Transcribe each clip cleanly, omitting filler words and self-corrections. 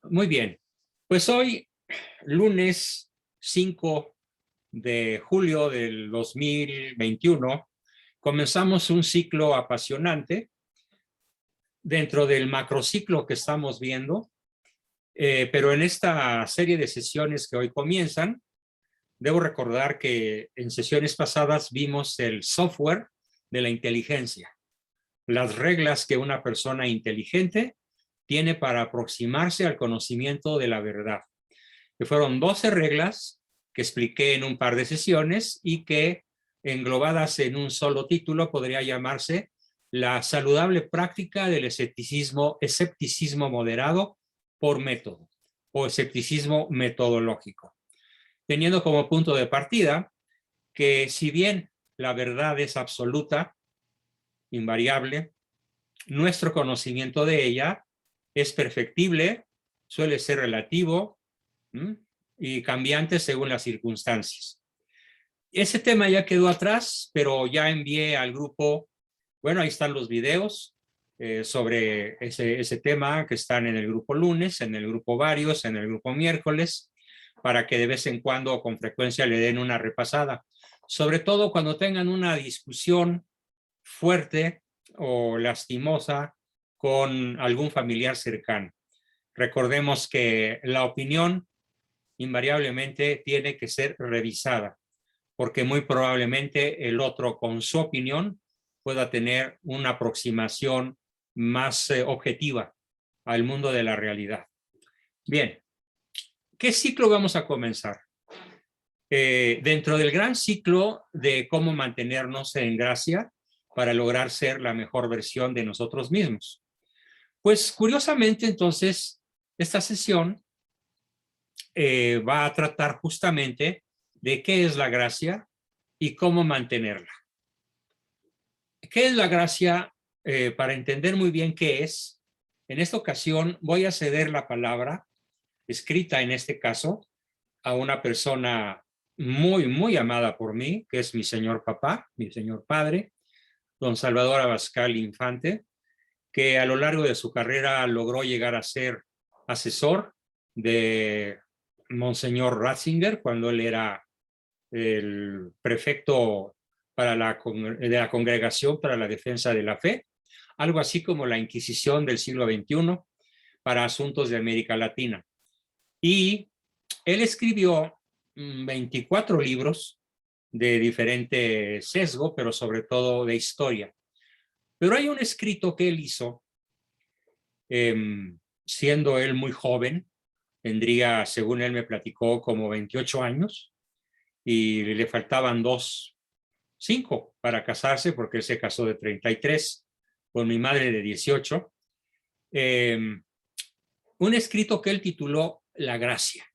Muy bien, pues hoy, lunes 5 de julio del 2021, comenzamos un ciclo apasionante dentro del macrociclo que estamos viendo, pero en esta serie de sesiones que hoy comienzan, debo recordar que en sesiones pasadas vimos el software de la inteligencia, las reglas que una persona inteligente tiene para aproximarse al conocimiento de la verdad, que fueron 12 reglas que expliqué en un par de sesiones y que englobadas en un solo título podría llamarse la saludable práctica del escepticismo moderado por método o escepticismo metodológico, teniendo como punto de partida que si bien la verdad es absoluta, invariable, nuestro conocimiento de ella es perfectible, suele ser relativo y cambiante según las circunstancias. Ese tema ya quedó atrás, pero ya envié al grupo, bueno, ahí están los videos sobre ese tema que están en el grupo lunes, en el grupo varios, en el grupo miércoles, para que de vez en cuando o con frecuencia le den una repasada. Sobre todo cuando tengan una discusión fuerte o lastimosa con algún familiar cercano. Recordemos que la opinión invariablemente tiene que ser revisada, porque muy probablemente el otro con su opinión pueda tener una aproximación más objetiva al mundo de la realidad. Bien, ¿qué ciclo vamos a comenzar? Dentro del gran ciclo de cómo mantenernos en gracia para lograr ser la mejor versión de nosotros mismos. Pues curiosamente entonces esta sesión va a tratar justamente de qué es la gracia y cómo mantenerla. ¿Qué es la gracia? Para entender muy bien qué es, en esta ocasión voy a ceder la palabra, escrita en este caso, a una persona muy, muy amada por mí, que es mi señor papá, mi señor padre, don Salvador Abascal Infante, que a lo largo de su carrera logró llegar a ser asesor de Monseñor Ratzinger cuando él era el prefecto de la Congregación para la Defensa de la Fe, algo así como la Inquisición del siglo XXI para asuntos de América Latina. Y él escribió 24 libros de diferente sesgo, pero sobre todo de historia. Pero hay un escrito que él hizo, siendo él muy joven, tendría, según él me platicó, como 28 años, y le faltaban 5 para casarse, porque él se casó de 33 con mi madre de 18. Un escrito que él tituló La Gracia.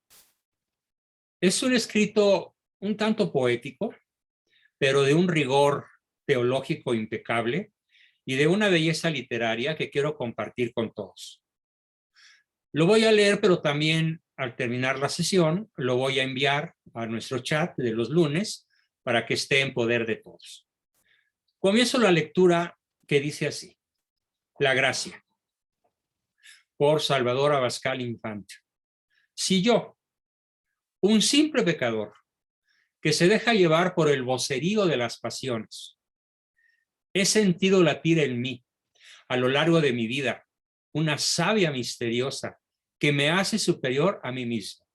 Es un escrito un tanto poético, pero de un rigor teológico impecable y de una belleza literaria que quiero compartir con todos. Lo voy a leer, pero también al terminar la sesión lo voy a enviar a nuestro chat de los lunes para que esté en poder de todos. Comienzo la lectura que dice así: La gracia, por Salvador Abascal Infante. Si yo, un simple pecador, que se deja llevar por el vocerío de las pasiones, he sentido latir en mí, a lo largo de mi vida, una savia misteriosa que me hace superior a mí mismo.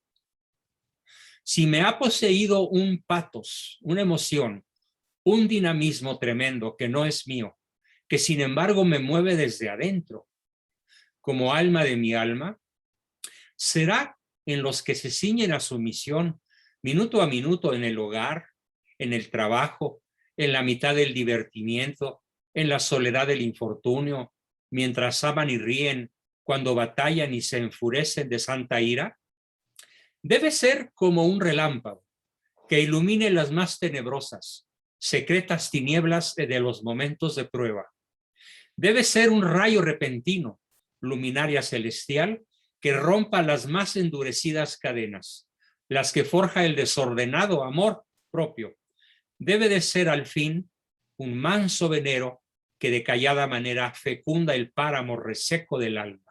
Si me ha poseído un patos, una emoción, un dinamismo tremendo que no es mío, que sin embargo me mueve desde adentro, como alma de mi alma, será en los que se ciñen a su misión, minuto a minuto en el hogar, en el trabajo, en la mitad del divertimiento, en la soledad del infortunio, mientras aman y ríen, cuando batallan y se enfurecen de santa ira. Debe ser como un relámpago que ilumine las más tenebrosas, secretas tinieblas de los momentos de prueba. Debe ser un rayo repentino, luminaria celestial, que rompa las más endurecidas cadenas, las que forja el desordenado amor propio. Debe de ser al fin un manso venero que de callada manera fecunda el páramo reseco del alma.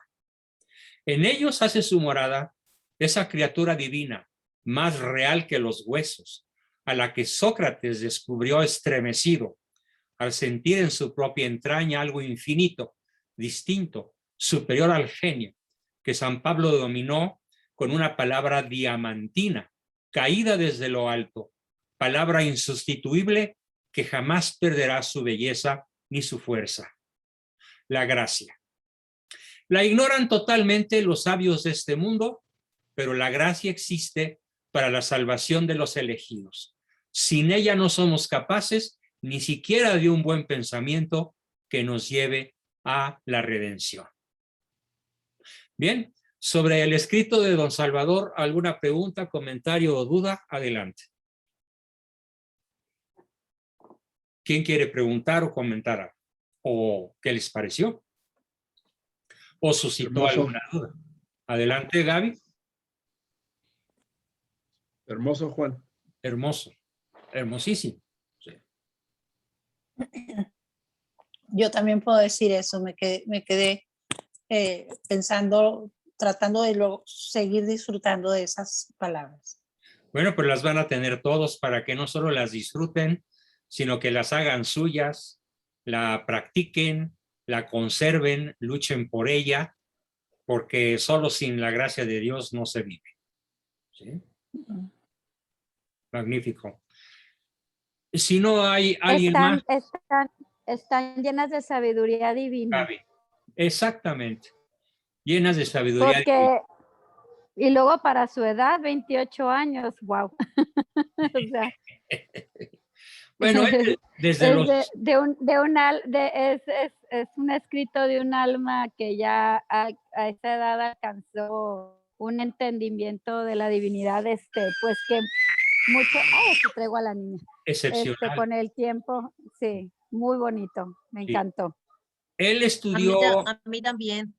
En ellos hace su morada esa criatura divina, más real que los huesos, a la que Sócrates descubrió estremecido al sentir en su propia entraña algo infinito, distinto, superior al genio, que San Pablo dominó con una palabra diamantina, caída desde lo alto, palabra insustituible que jamás perderá su belleza ni su fuerza. La gracia. La ignoran totalmente los sabios de este mundo, pero la gracia existe para la salvación de los elegidos. Sin ella no somos capaces ni siquiera de un buen pensamiento que nos lleve a la redención. Bien, sobre el escrito de don Salvador, ¿alguna pregunta, comentario o duda? Adelante. ¿Quién quiere preguntar o comentar? ¿O qué les pareció? ¿O suscitó Hermoso. alguna duda? Adelante, Gaby. Hermoso, Juan. Hermoso, hermosísimo. Sí. Yo también puedo decir eso, me quedé pensando, tratando de seguir disfrutando de esas palabras. Bueno, pues las van a tener todos para que no solo las disfruten, sino que las hagan suyas, la practiquen, la conserven, luchen por ella, porque solo sin la gracia de Dios no se vive. ¿Sí? Magnífico. Si no hay alguien más. Están llenas de sabiduría divina. Gaby. Exactamente. Llenas de sabiduría divina. Y luego para su edad, 28 años, wow. O sea, Bueno, desde los... es un escrito de un alma que ya a esa edad alcanzó un entendimiento de la divinidad, pues que mucho, que traigo a la niña. Excepcional. Con el tiempo, sí, muy bonito, me encantó. Él estudió... A mí también.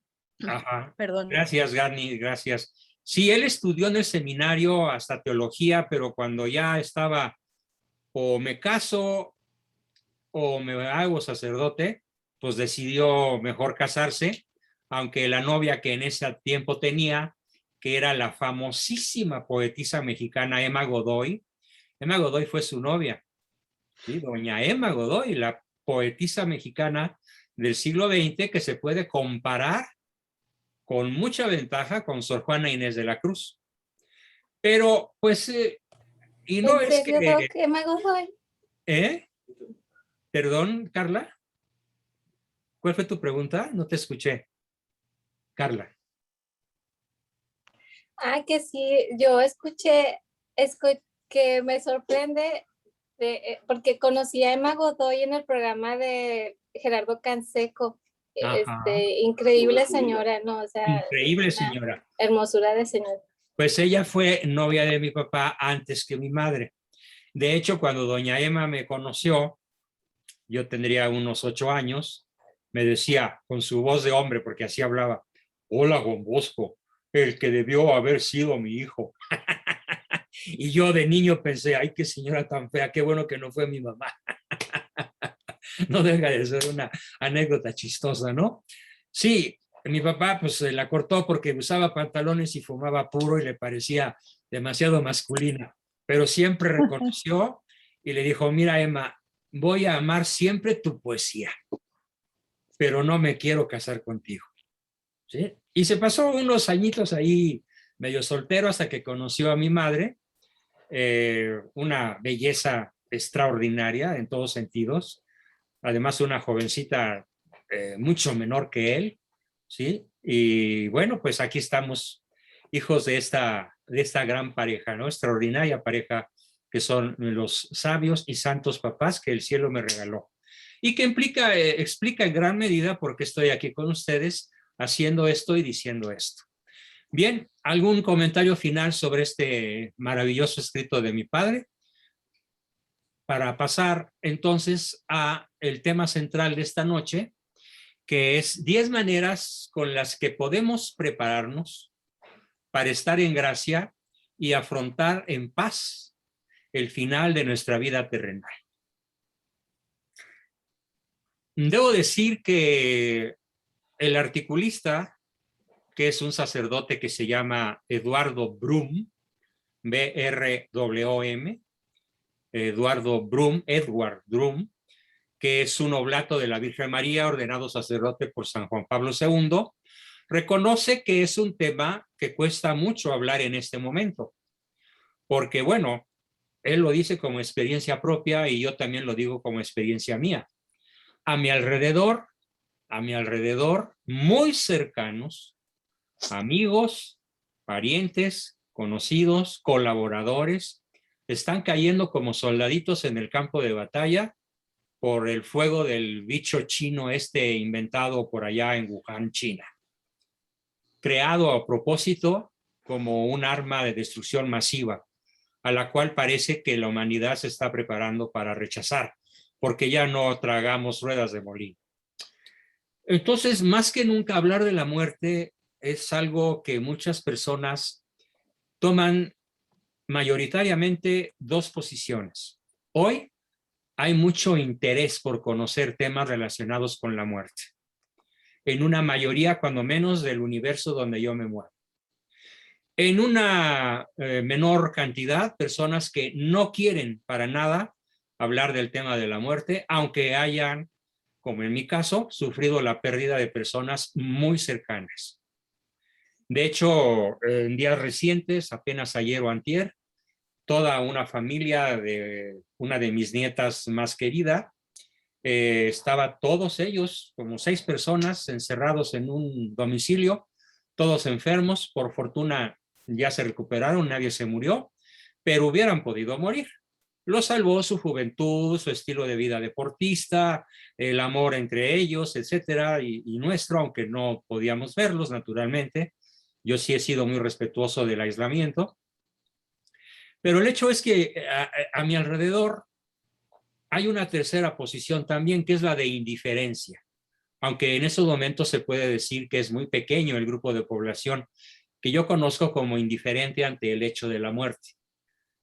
Ajá. Perdón. Gracias, Garni, gracias. Sí, él estudió en el seminario hasta teología, pero cuando ya estaba o me caso o me hago sacerdote, pues decidió mejor casarse, aunque la novia que en ese tiempo tenía, que era la famosísima poetisa mexicana Emma Godoy fue su novia, ¿sí? Doña Emma Godoy, la poetisa mexicana del siglo XX que se puede comparar con mucha ventaja con Sor Juana Inés de la Cruz. Pero, pues, y no es que... ¿Qué me Godoy? Perdón, Carla. ¿Cuál fue tu pregunta? No te escuché. Carla. Que sí, yo escuché que me sorprende porque conocí a Emma Godoy en el programa de Gerardo Canseco. Increíble señora, ¿no? O sea, increíble señora. Hermosura de señora. Pues ella fue novia de mi papá antes que mi madre. De hecho, cuando doña Emma me conoció, yo tendría unos 8 años, me decía con su voz de hombre, porque así hablaba: hola, Juan Bosco, el que debió haber sido mi hijo. Y yo de niño pensé: ay, qué señora tan fea, qué bueno que no fue mi mamá. No deja de ser una anécdota chistosa, ¿no? Sí, mi papá pues se la cortó porque usaba pantalones y fumaba puro y le parecía demasiado masculina, pero siempre reconoció y le dijo: mira, Emma, voy a amar siempre tu poesía, pero no me quiero casar contigo. ¿Sí? Y se pasó unos añitos ahí medio soltero hasta que conoció a mi madre, una belleza extraordinaria en todos sentidos, además una jovencita mucho menor que él, ¿sí? Y bueno, pues aquí estamos, hijos de esta gran pareja, ¿no? Extraordinaria pareja que son los sabios y santos papás que el cielo me regaló. Y que explica en gran medida por qué estoy aquí con ustedes haciendo esto y diciendo esto. Bien, ¿algún comentario final sobre este maravilloso escrito de mi padre? Para pasar entonces a el tema central de esta noche, que es 10 maneras con las que podemos prepararnos para estar en gracia y afrontar en paz el final de nuestra vida terrenal. Debo decir que el articulista que es un sacerdote que se llama Eduardo Brum, B-R-W-M, Edward Brum, que es un oblato de la Virgen María, ordenado sacerdote por San Juan Pablo II, reconoce que es un tema que cuesta mucho hablar en este momento, porque bueno, él lo dice como experiencia propia y yo también lo digo como experiencia mía. A mi alrededor, muy cercanos, amigos, parientes, conocidos, colaboradores, están cayendo como soldaditos en el campo de batalla por el fuego del bicho chino inventado por allá en Wuhan, China. Creado a propósito como un arma de destrucción masiva, a la cual parece que la humanidad se está preparando para rechazar, porque ya no tragamos ruedas de molino. Entonces, más que nunca, hablar de la muerte es algo que muchas personas toman mayoritariamente dos posiciones. Hoy hay mucho interés por conocer temas relacionados con la muerte, en una mayoría, cuando menos, del universo donde yo me muevo. En una menor cantidad, personas que no quieren para nada hablar del tema de la muerte, aunque hayan, como en mi caso, sufrido la pérdida de personas muy cercanas. De hecho, en días recientes, apenas ayer o antier, toda una familia de una de mis nietas más querida, estaba todos ellos, como 6 personas, encerrados en un domicilio, todos enfermos. Por fortuna ya se recuperaron, nadie se murió, pero hubieran podido morir. Lo salvó su juventud, su estilo de vida deportista, el amor entre ellos, etcétera, y nuestro, aunque no podíamos verlos naturalmente. Yo sí he sido muy respetuoso del aislamiento. Pero el hecho es que a mi alrededor hay una tercera posición también, que es la de indiferencia. Aunque en esos momentos se puede decir que es muy pequeño el grupo de población que yo conozco como indiferente ante el hecho de la muerte.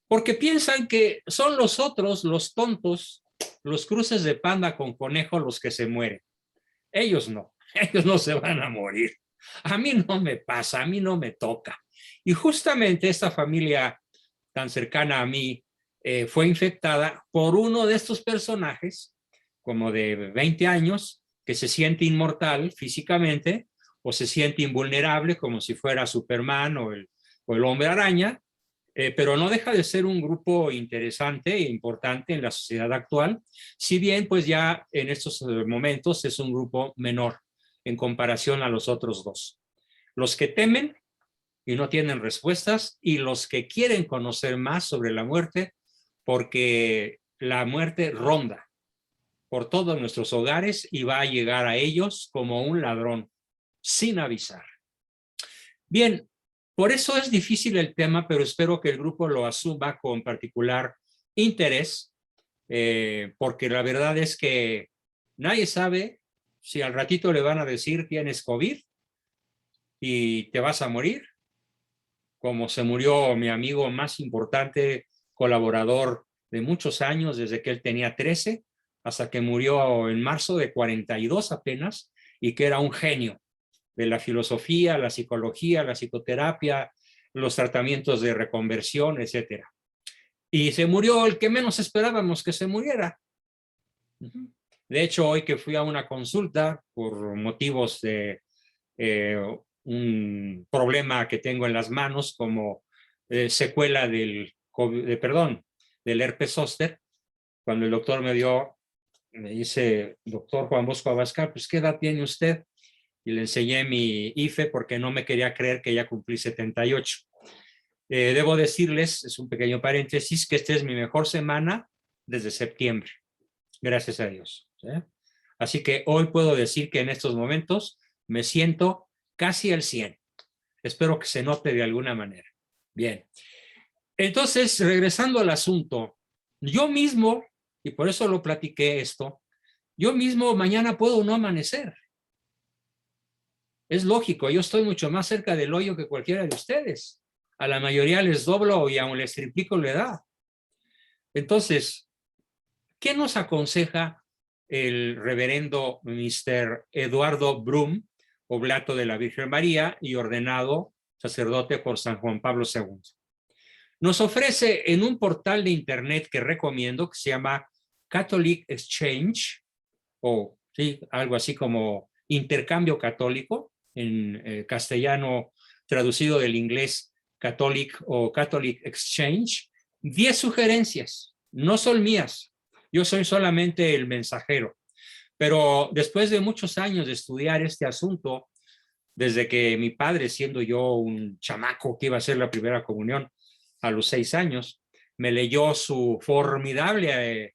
Porque piensan que son los otros, los tontos, los cruces de panda con conejo los que se mueren. Ellos no se van a morir. A mí no me pasa, a mí no me toca. Y justamente esta familia tan cercana a mí fue infectada por uno de estos personajes, como de 20 años, que se siente inmortal físicamente o se siente invulnerable como si fuera Superman o el Hombre Araña, pero no deja de ser un grupo interesante e importante en la sociedad actual, si bien pues ya en estos momentos es un grupo menor en comparación a los otros dos. Los que temen y no tienen respuestas, y los que quieren conocer más sobre la muerte, porque la muerte ronda por todos nuestros hogares y va a llegar a ellos como un ladrón, sin avisar. Bien, por eso es difícil el tema, pero espero que el grupo lo asuma con particular interés, porque la verdad es que nadie sabe si al ratito le van a decir tienes COVID y te vas a morir, como se murió mi amigo más importante, colaborador de muchos años, desde que él tenía 13, hasta que murió en marzo de 42 apenas, y que era un genio de la filosofía, la psicología, la psicoterapia, los tratamientos de reconversión, etcétera. Y se murió el que menos esperábamos que se muriera. De hecho, hoy que fui a una consulta por motivos de un problema que tengo en las manos como secuela del herpes zóster, cuando el doctor me dice, doctor Juan Bosco Abascal, pues ¿qué edad tiene usted? Y le enseñé mi IFE porque no me quería creer que ya cumplí 78. Debo decirles, es un pequeño paréntesis, que esta es mi mejor semana desde septiembre. Gracias a Dios. Así que hoy puedo decir que en estos momentos me siento casi al 100. Espero que se note de alguna manera. Bien. Entonces, regresando al asunto, yo mismo, y por eso lo platiqué esto, yo mismo mañana puedo no amanecer. Es lógico, yo estoy mucho más cerca del hoyo que cualquiera de ustedes. A la mayoría les doblo y aún les triplico la edad. Entonces, ¿qué nos aconseja el reverendo Mr. Eduardo Brum oblato de la Virgen María y ordenado sacerdote por San Juan Pablo II. Nos ofrece en un portal de internet que recomiendo, que se llama Catholic Exchange, o sí, algo así como intercambio católico, en castellano traducido del inglés Catholic o Catholic Exchange, 10 sugerencias, no son mías, yo soy solamente el mensajero, pero después de muchos años de estudiar este asunto, desde que mi padre, siendo yo un chamaco que iba a hacer la primera comunión a los 6 años, me leyó su formidable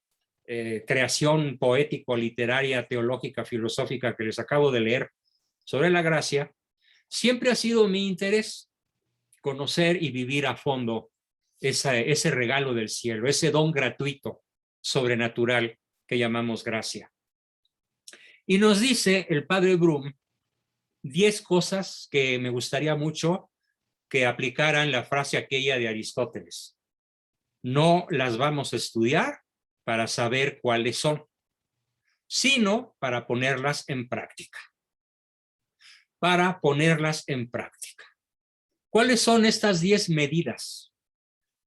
creación poético, literaria, teológica, filosófica que les acabo de leer sobre la gracia, siempre ha sido mi interés conocer y vivir a fondo ese regalo del cielo, ese don gratuito, sobrenatural que llamamos gracia. Y nos dice el padre Brum 10 cosas que me gustaría mucho que aplicaran la frase aquella de Aristóteles. No las vamos a estudiar para saber cuáles son, sino para ponerlas en práctica. Para ponerlas en práctica. ¿Cuáles son estas 10 medidas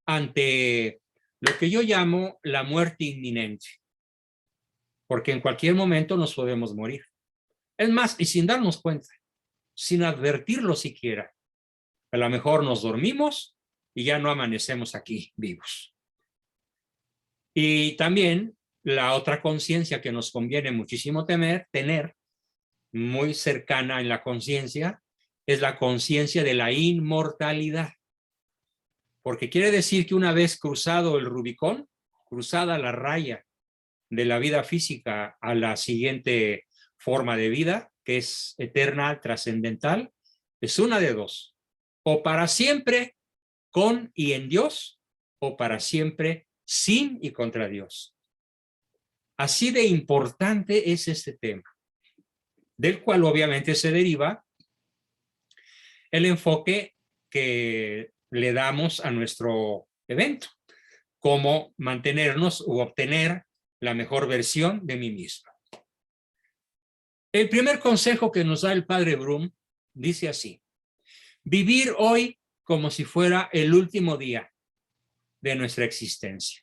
ante lo que yo llamo la muerte inminente? Porque en cualquier momento nos podemos morir. Es más, y sin darnos cuenta, sin advertirlo siquiera. A lo mejor nos dormimos y ya no amanecemos aquí vivos. Y también la otra conciencia que nos conviene muchísimo tener, muy cercana en la conciencia, es la conciencia de la inmortalidad. Porque quiere decir que una vez cruzado el Rubicón, cruzada la raya de la vida física a la siguiente forma de vida, que es eterna, trascendental, es una de dos. O para siempre con y en Dios, o para siempre sin y contra Dios. Así de importante es este tema, del cual obviamente se deriva el enfoque que le damos a nuestro evento, cómo mantenernos u obtener la mejor versión de mí mismo. El primer consejo que nos da el padre Brum dice así: vivir hoy como si fuera el último día de nuestra existencia.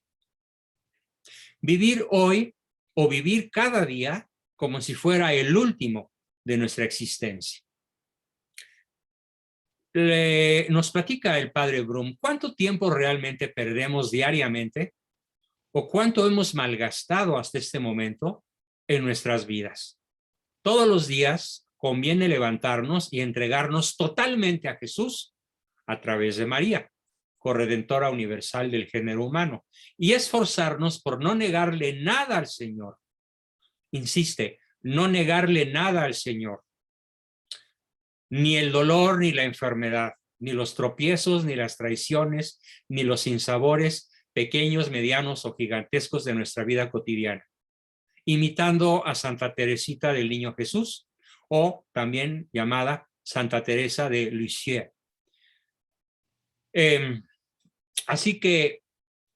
Vivir hoy o vivir cada día como si fuera el último de nuestra existencia. Nos platica el padre Brum cuánto tiempo realmente perdemos diariamente o cuánto hemos malgastado hasta este momento en nuestras vidas. Todos los días conviene levantarnos y entregarnos totalmente a Jesús a través de María, corredentora universal del género humano, y esforzarnos por no negarle nada al Señor. Insiste, no negarle nada al Señor. Ni el dolor, ni la enfermedad, ni los tropiezos, ni las traiciones, ni los sinsabores pequeños, medianos o gigantescos de nuestra vida cotidiana. Imitando a Santa Teresita del Niño Jesús, o también llamada Santa Teresa de Lisieux. Así que,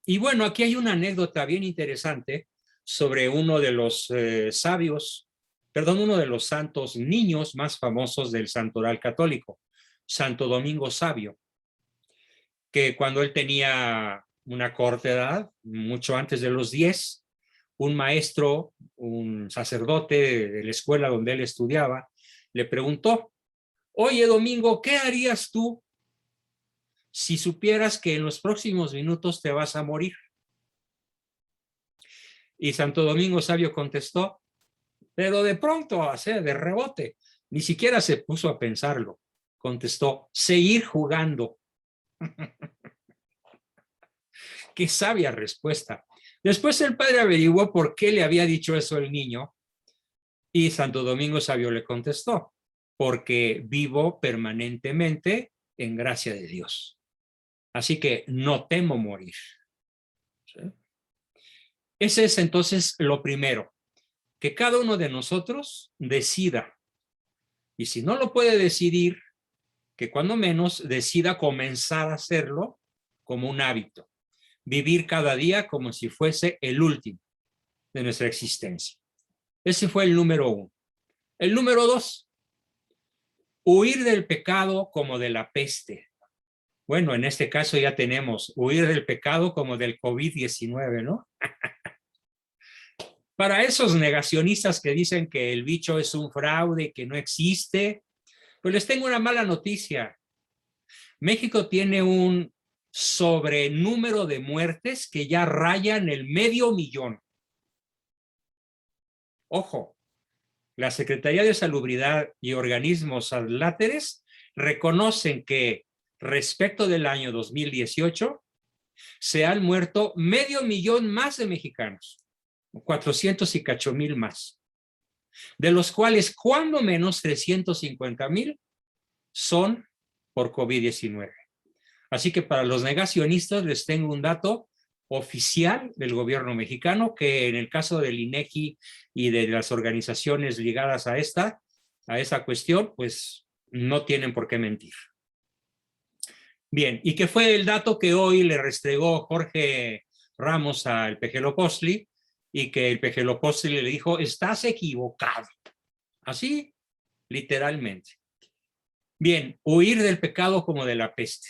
y bueno, aquí hay una anécdota bien interesante sobre uno de los uno de los santos niños más famosos del santoral católico, Santo Domingo Sabio, que cuando él tenía una corta edad, mucho antes de los 10, un maestro, un sacerdote de la escuela donde él estudiaba, le preguntó: oye, Domingo, ¿qué harías tú si supieras que en los próximos minutos te vas a morir? Y Santo Domingo Sabio contestó, pero de pronto, de rebote, ni siquiera se puso a pensarlo. Contestó: seguir jugando. Qué sabia respuesta. Después el padre averiguó por qué le había dicho eso el niño y Santo Domingo Sabio le contestó: porque vivo permanentemente en gracia de Dios. Así que no temo morir. ¿Sí? Ese es entonces lo primero, que cada uno de nosotros decida. Y si no lo puede decidir, que cuando menos decida comenzar a hacerlo como un hábito. Vivir cada día como si fuese el último de nuestra existencia. Ese fue el número 1. El número 2, Huir del pecado como de la peste. Bueno, en este caso ya tenemos huir del pecado como del COVID-19, ¿no? Para esos negacionistas que dicen que el bicho es un fraude, que no existe, pues les tengo una mala noticia. México tiene un sobrenúmero de muertes que ya rayan el 500,000. Ojo, la Secretaría de Salubridad y organismos adláteres reconocen que respecto del año 2018 se han muerto 500,000 más de mexicanos, 400 y cacho mil más, de los cuales cuando menos 350,000 son por COVID-19. Así que para los negacionistas les tengo un dato oficial del gobierno mexicano que en el caso del INEGI y de las organizaciones ligadas a esta cuestión, pues no tienen por qué mentir. Bien, ¿y qué fue el dato que hoy le restregó Jorge Ramos al Pejelopostli y que el Pejelopostli le dijo, estás equivocado? Así, literalmente. Bien, huir del pecado como de la peste.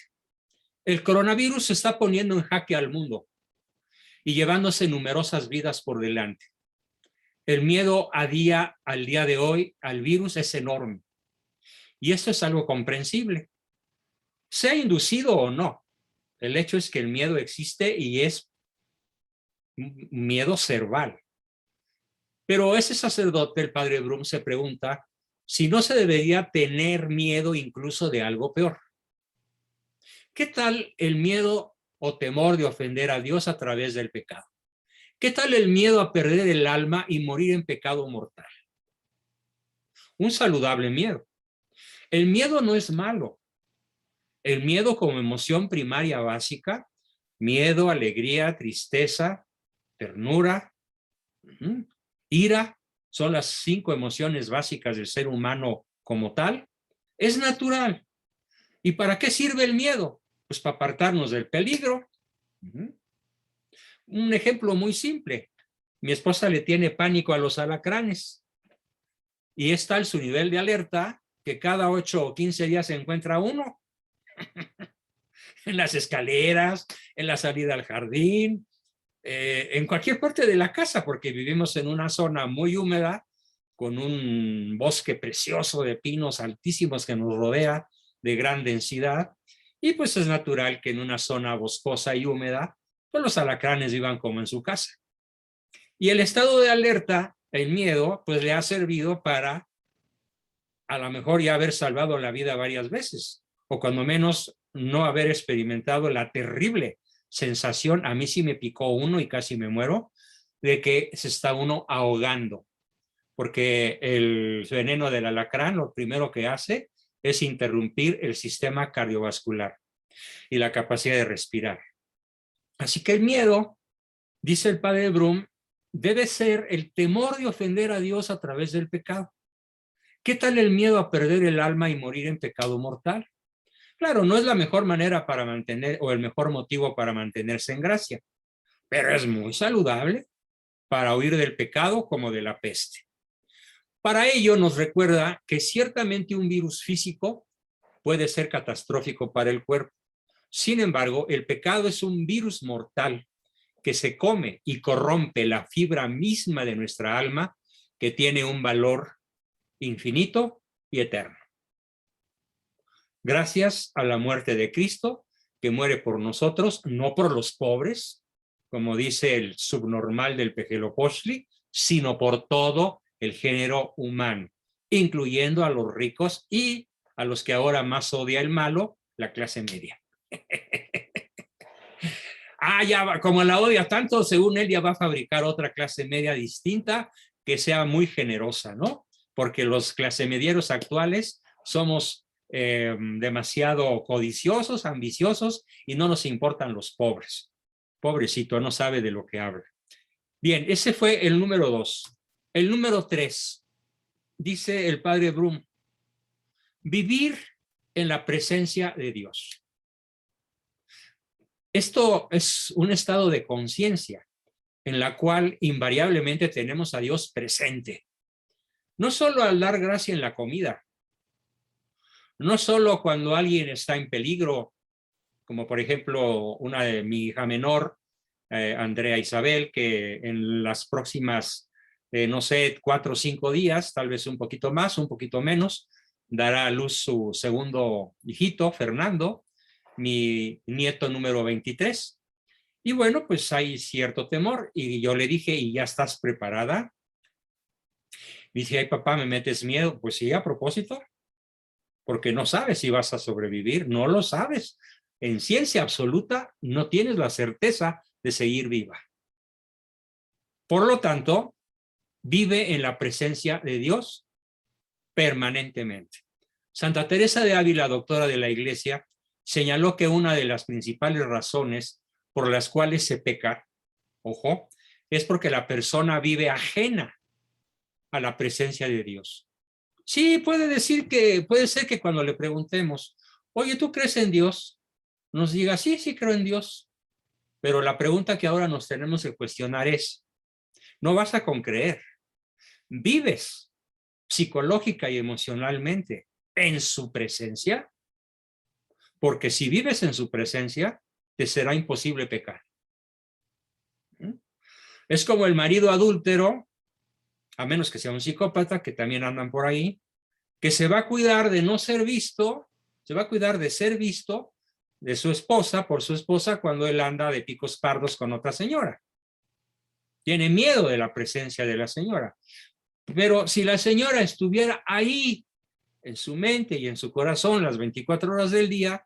El coronavirus se está poniendo en jaque al mundo y llevándose numerosas vidas por delante. El miedo al día de hoy al virus es enorme. Y esto es algo comprensible. Sea inducido o no, el hecho es que el miedo existe y es miedo cerval. Pero ese sacerdote, el padre Brum, se pregunta si no se debería tener miedo incluso de algo peor. ¿Qué tal el miedo o temor de ofender a Dios a través del pecado? ¿Qué tal el miedo a perder el alma y morir en pecado mortal? Un saludable miedo. El miedo no es malo. El miedo como emoción primaria básica, miedo, alegría, tristeza, ternura, ira, son las 5 emociones básicas del ser humano como tal, es natural. ¿Y para qué sirve el miedo? Pues para apartarnos del peligro. Un ejemplo muy simple. Mi esposa le tiene pánico a los alacranes y es tal su nivel de alerta que cada 8 o 15 días se encuentra uno en las escaleras, en la salida al jardín, en cualquier parte de la casa, porque vivimos en una zona muy húmeda con un bosque precioso de pinos altísimos que nos rodea de gran densidad, y pues es natural que en una zona boscosa y húmeda pues los alacranes vivan como en su casa. Y el estado de alerta, el miedo, pues le ha servido para a lo mejor ya haber salvado la vida varias veces, o cuando menos no haber experimentado la terrible sensación, a mí sí me picó uno y casi me muero, de que se está uno ahogando, porque el veneno del alacrán lo primero que hace es interrumpir el sistema cardiovascular y la capacidad de respirar. Así que el miedo, dice el padre Brum, debe ser el temor de ofender a Dios a través del pecado. ¿Qué tal el miedo a perder el alma y morir en pecado mortal? Claro, no es la mejor manera para mantener o el mejor motivo para mantenerse en gracia, pero es muy saludable para huir del pecado como de la peste. Para ello nos recuerda que ciertamente un virus físico puede ser catastrófico para el cuerpo. Sin embargo, el pecado es un virus mortal que se come y corrompe la fibra misma de nuestra alma, que tiene un valor infinito y eterno. Gracias a la muerte de Cristo, que muere por nosotros, no por los pobres, como dice el subnormal del Pejelopostli, sino por todo el género humano, incluyendo a los ricos y a los que ahora más odia el malo, la clase media. Ya va, como la odia tanto, según él ya va a fabricar otra clase media distinta que sea muy generosa, ¿no? Porque los clasemedieros actuales somos demasiado codiciosos, ambiciosos y no nos importan los pobres. Pobrecito, no sabe de lo que habla. Bien, ese fue el número 2. El número 3, dice el padre Brum, vivir en la presencia de Dios. Esto es un estado de conciencia en la cual invariablemente tenemos a Dios presente. No solo al dar gracia en la comida, No solo cuando alguien está en peligro, como por ejemplo una de mi hija menor, Andrea Isabel, que en las próximas, no sé, 4 o 5 días, tal vez un poquito más, un poquito menos, dará a luz su segundo hijito, Fernando, mi nieto número 23. Y bueno, pues hay cierto temor. Y yo le dije, ¿y ya estás preparada? Dice, ay papá, ¿me metes miedo? Pues sí, a propósito, porque no sabes si vas a sobrevivir, no lo sabes. En ciencia absoluta no tienes la certeza de seguir viva. Por lo tanto, vive en la presencia de Dios permanentemente. Santa Teresa de Ávila, doctora de la Iglesia, señaló que una de las principales razones por las cuales se peca, ojo, es porque la persona vive ajena a la presencia de Dios. Sí, puede ser que cuando le preguntemos, oye, ¿tú crees en Dios? Nos diga, sí, sí creo en Dios. Pero la pregunta que ahora nos tenemos que cuestionar es, no basta con creer, ¿vives psicológica y emocionalmente en su presencia? Porque si vives en su presencia, te será imposible pecar. Es como el marido adúltero, a menos que sea un psicópata, que también andan por ahí, que se va a cuidar de no ser visto, se va a cuidar de ser visto de su esposa, por su esposa, cuando él anda de picos pardos con otra señora. Tiene miedo de la presencia de la señora. Pero si la señora estuviera ahí, en su mente y en su corazón, las 24 horas del día,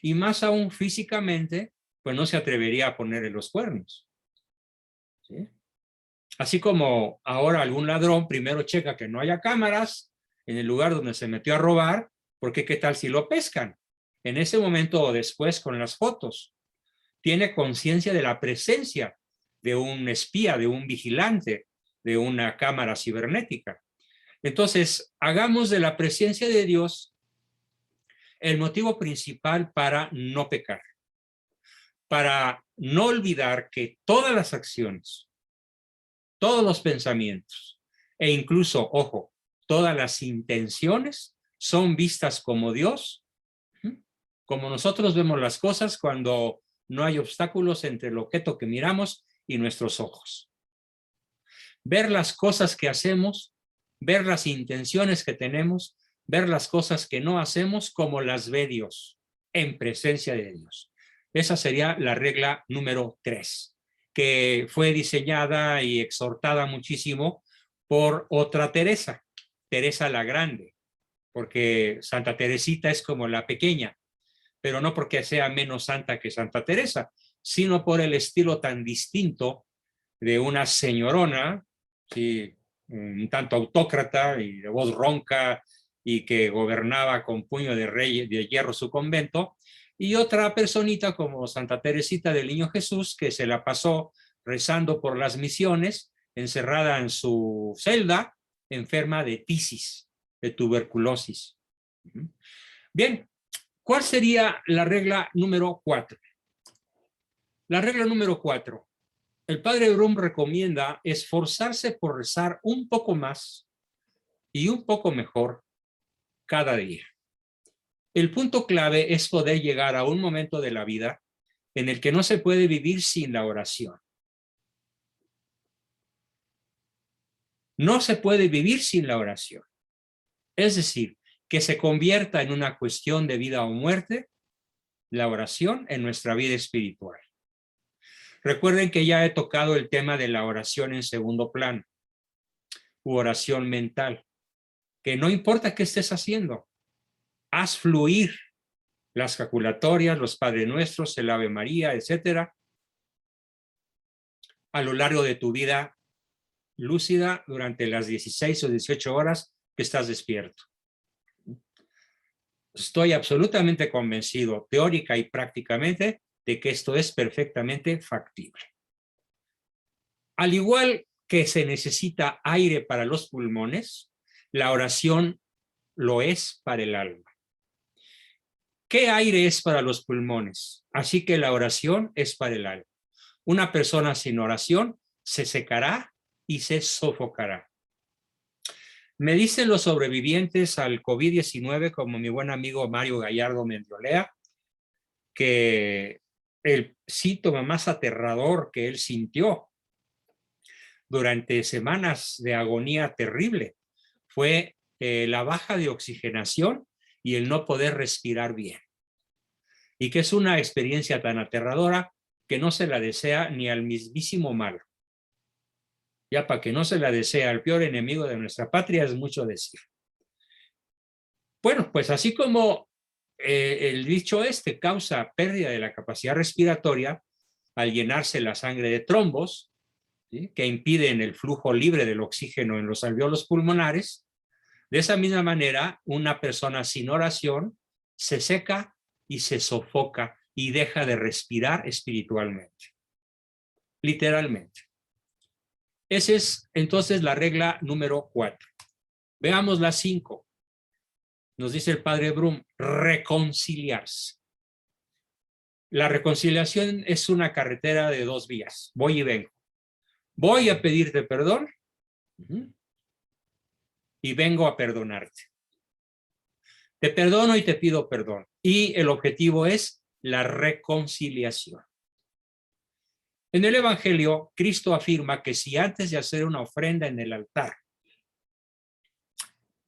y más aún físicamente, pues no se atrevería a ponerle los cuernos. ¿Sí? Así como ahora algún ladrón primero checa que no haya cámaras en el lugar donde se metió a robar, porque qué tal si lo pescan. En ese momento o después con las fotos. Tiene conciencia de la presencia de un espía, de un vigilante, de una cámara cibernética. Entonces, hagamos de la presencia de Dios el motivo principal para no pecar, para no olvidar que todas las acciones, todos los pensamientos e incluso, ojo, todas las intenciones son vistas como Dios, como nosotros vemos las cosas cuando no hay obstáculos entre el objeto que miramos y nuestros ojos. Ver las cosas que hacemos, ver las intenciones que tenemos, ver las cosas que no hacemos como las ve Dios, en presencia de Dios. Esa sería la regla número 3, que fue diseñada y exhortada muchísimo por otra Teresa, Teresa la Grande, porque Santa Teresita es como la pequeña, pero no porque sea menos santa que Santa Teresa, sino por el estilo tan distinto de una señorona, ¿sí? Un tanto autócrata y de voz ronca y que gobernaba con puño de hierro su convento, y otra personita como Santa Teresita del Niño Jesús, que se la pasó rezando por las misiones, encerrada en su celda, enferma de tisis, de tuberculosis. Bien, ¿cuál sería la regla número 4? La regla número 4. El padre Brum recomienda esforzarse por rezar un poco más y un poco mejor cada día. El punto clave es poder llegar a un momento de la vida en el que no se puede vivir sin la oración. No se puede vivir sin la oración. Es decir, que se convierta en una cuestión de vida o muerte la oración en nuestra vida espiritual. Recuerden que ya he tocado el tema de la oración en segundo plano, u oración mental, que no importa qué estés haciendo, haz fluir las jaculatorias, los Padre Nuestros, el Ave María, etcétera, a lo largo de tu vida lúcida durante las 16 o 18 horas que estás despierto. Estoy absolutamente convencido, teórica y prácticamente, de que esto es perfectamente factible. Al igual que se necesita aire para los pulmones, la oración lo es para el alma. ¿Qué aire es para los pulmones? Así que la oración es para el alma. Una persona sin oración se secará y se sofocará. Me dicen los sobrevivientes al COVID-19, como mi buen amigo Mario Gallardo Mendiolea, que el síntoma más aterrador que él sintió durante semanas de agonía terrible fue la baja de oxigenación y el no poder respirar bien. Y que es una experiencia tan aterradora que no se la desea ni al mismísimo malo. Ya para que no se la desea al peor enemigo de nuestra patria es mucho decir. Bueno, pues así como el dicho este causa pérdida de la capacidad respiratoria al llenarse la sangre de trombos, ¿sí?, que impiden el flujo libre del oxígeno en los alvéolos pulmonares, de esa misma manera una persona sin oración se seca y se sofoca y deja de respirar espiritualmente. Literalmente. Esa es entonces la regla número 4. Veamos la 5. Nos dice el padre Brum, reconciliarse. La reconciliación es una carretera de 2 vías, voy y vengo. Voy a pedirte perdón y vengo a perdonarte. Te perdono y te pido perdón. Y el objetivo es la reconciliación. En el Evangelio, Cristo afirma que si antes de hacer una ofrenda en el altar,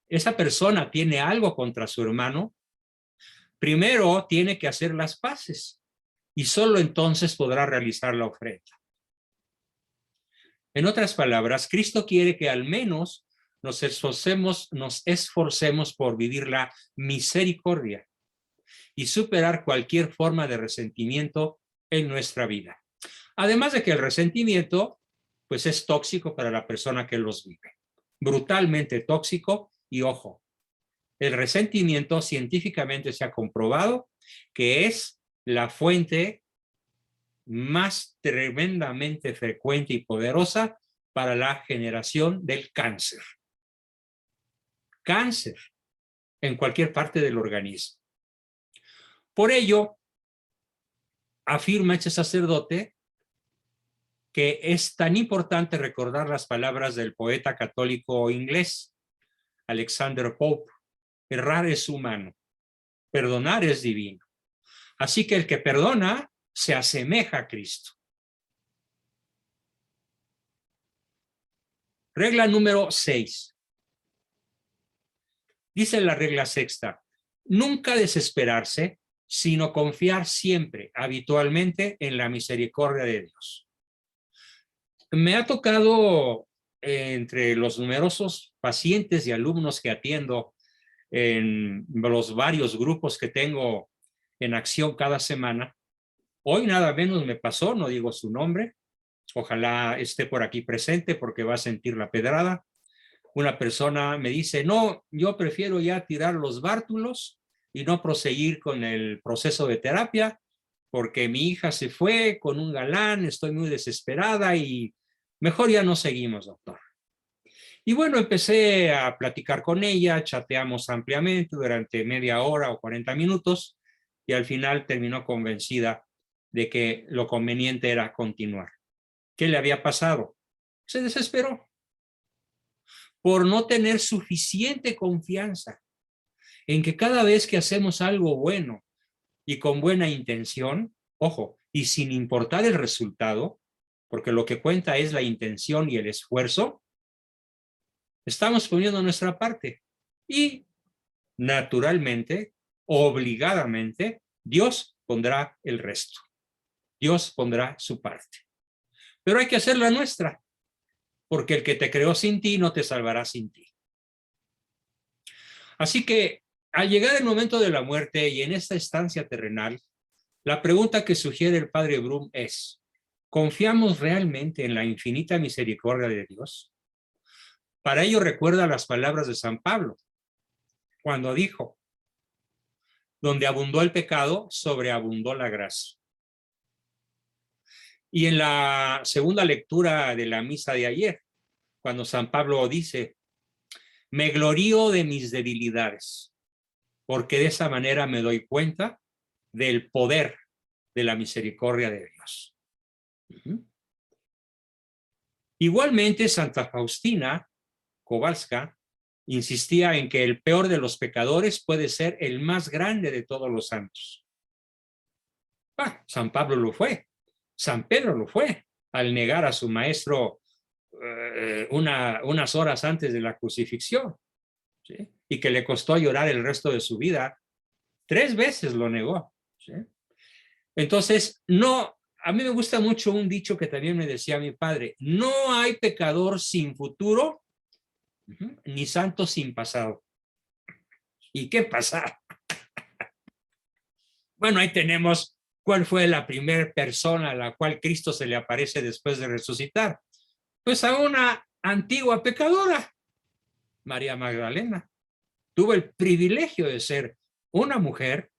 esa persona tiene algo contra su hermano, primero tiene que hacer las paces y solo entonces podrá realizar la ofrenda. En otras palabras, Cristo quiere que al menos nos esforcemos por vivir la misericordia y superar cualquier forma de resentimiento en nuestra vida. Además de que el resentimiento, pues es tóxico para la persona que los vive. Brutalmente tóxico y ojo, el resentimiento científicamente se ha comprobado que es la fuente más tremendamente frecuente y poderosa para la generación del cáncer. Cáncer en cualquier parte del organismo. Por ello, afirma este sacerdote que es tan importante recordar las palabras del poeta católico inglés, Alexander Pope: errar es humano, perdonar es divino. Así que el que perdona se asemeja a Cristo. Regla número 6. Dice la regla 6ª, nunca desesperarse, sino confiar siempre, habitualmente, en la misericordia de Dios. Me ha tocado, entre los numerosos pacientes y alumnos que atiendo en los varios grupos que tengo en acción cada semana, hoy nada menos me pasó, no digo su nombre, ojalá esté por aquí presente porque va a sentir la pedrada. Una persona me dice, no, yo prefiero ya tirar los bártulos y no proseguir con el proceso de terapia porque mi hija se fue con un galán, estoy muy desesperada y mejor ya no seguimos, doctor. Y bueno, empecé a platicar con ella, chateamos ampliamente durante media hora o 40 minutos y al final terminó convencida de que lo conveniente era continuar. ¿Qué le había pasado? Se desesperó por no tener suficiente confianza en que cada vez que hacemos algo bueno y con buena intención, ojo, y sin importar el resultado, porque lo que cuenta es la intención y el esfuerzo, estamos poniendo nuestra parte. Y naturalmente, obligadamente, Dios pondrá el resto. Dios pondrá su parte. Pero hay que hacer la nuestra, porque el que te creó sin ti no te salvará sin ti. Así que al llegar el momento de la muerte y en esta estancia terrenal, la pregunta que sugiere el padre Brum es, ¿confiamos realmente en la infinita misericordia de Dios? Para ello recuerda las palabras de San Pablo, cuando dijo, donde abundó el pecado, sobreabundó la gracia. Y en la segunda lectura de la misa de ayer, cuando San Pablo dice, me glorío de mis debilidades, porque de esa manera me doy cuenta del poder de la misericordia de Dios. Igualmente, Santa Faustina Kowalska insistía en que el peor de los pecadores puede ser el más grande de todos los santos. San Pablo lo fue, San Pedro lo fue, al negar a su maestro unas horas antes de la crucifixión, ¿sí? Y que le costó llorar el resto de su vida. 3 veces lo negó, ¿sí? Entonces, a mí me gusta mucho un dicho que también me decía mi padre: no hay pecador sin futuro, ni santo sin pasado. ¿Y qué pasa? Bueno, ahí tenemos cuál fue la primera persona a la cual Cristo se le aparece después de resucitar. Pues a una antigua pecadora, María Magdalena. Tuvo el privilegio de ser una mujer.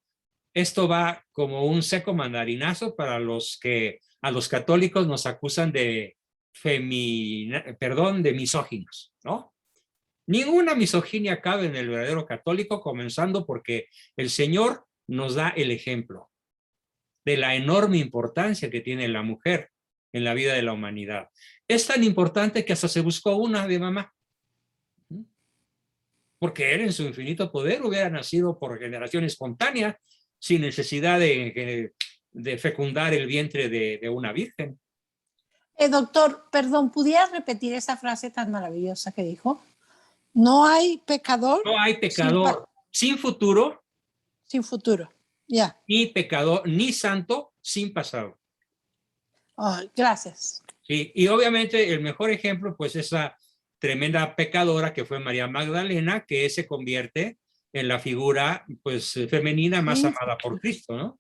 Esto va como un seco mandarinazo para los que a los católicos nos acusan de misóginos, ¿no? Ninguna misoginia cabe en el verdadero católico, comenzando porque el Señor nos da el ejemplo de la enorme importancia que tiene la mujer en la vida de la humanidad. Es tan importante que hasta se buscó una de mamá, porque él en su infinito poder hubiera nacido por generación espontánea, sin necesidad de fecundar el vientre de una virgen. Doctor, perdón, ¿pudiera repetir esa frase tan maravillosa que dijo? No hay pecador. No hay pecador sin futuro. Sin futuro, ya. Ni pecador, ni santo sin pasado. Oh, gracias. Sí, y obviamente el mejor ejemplo, pues esa tremenda pecadora que fue María Magdalena, que se convierte en la figura, pues, femenina más amada por Cristo, ¿no?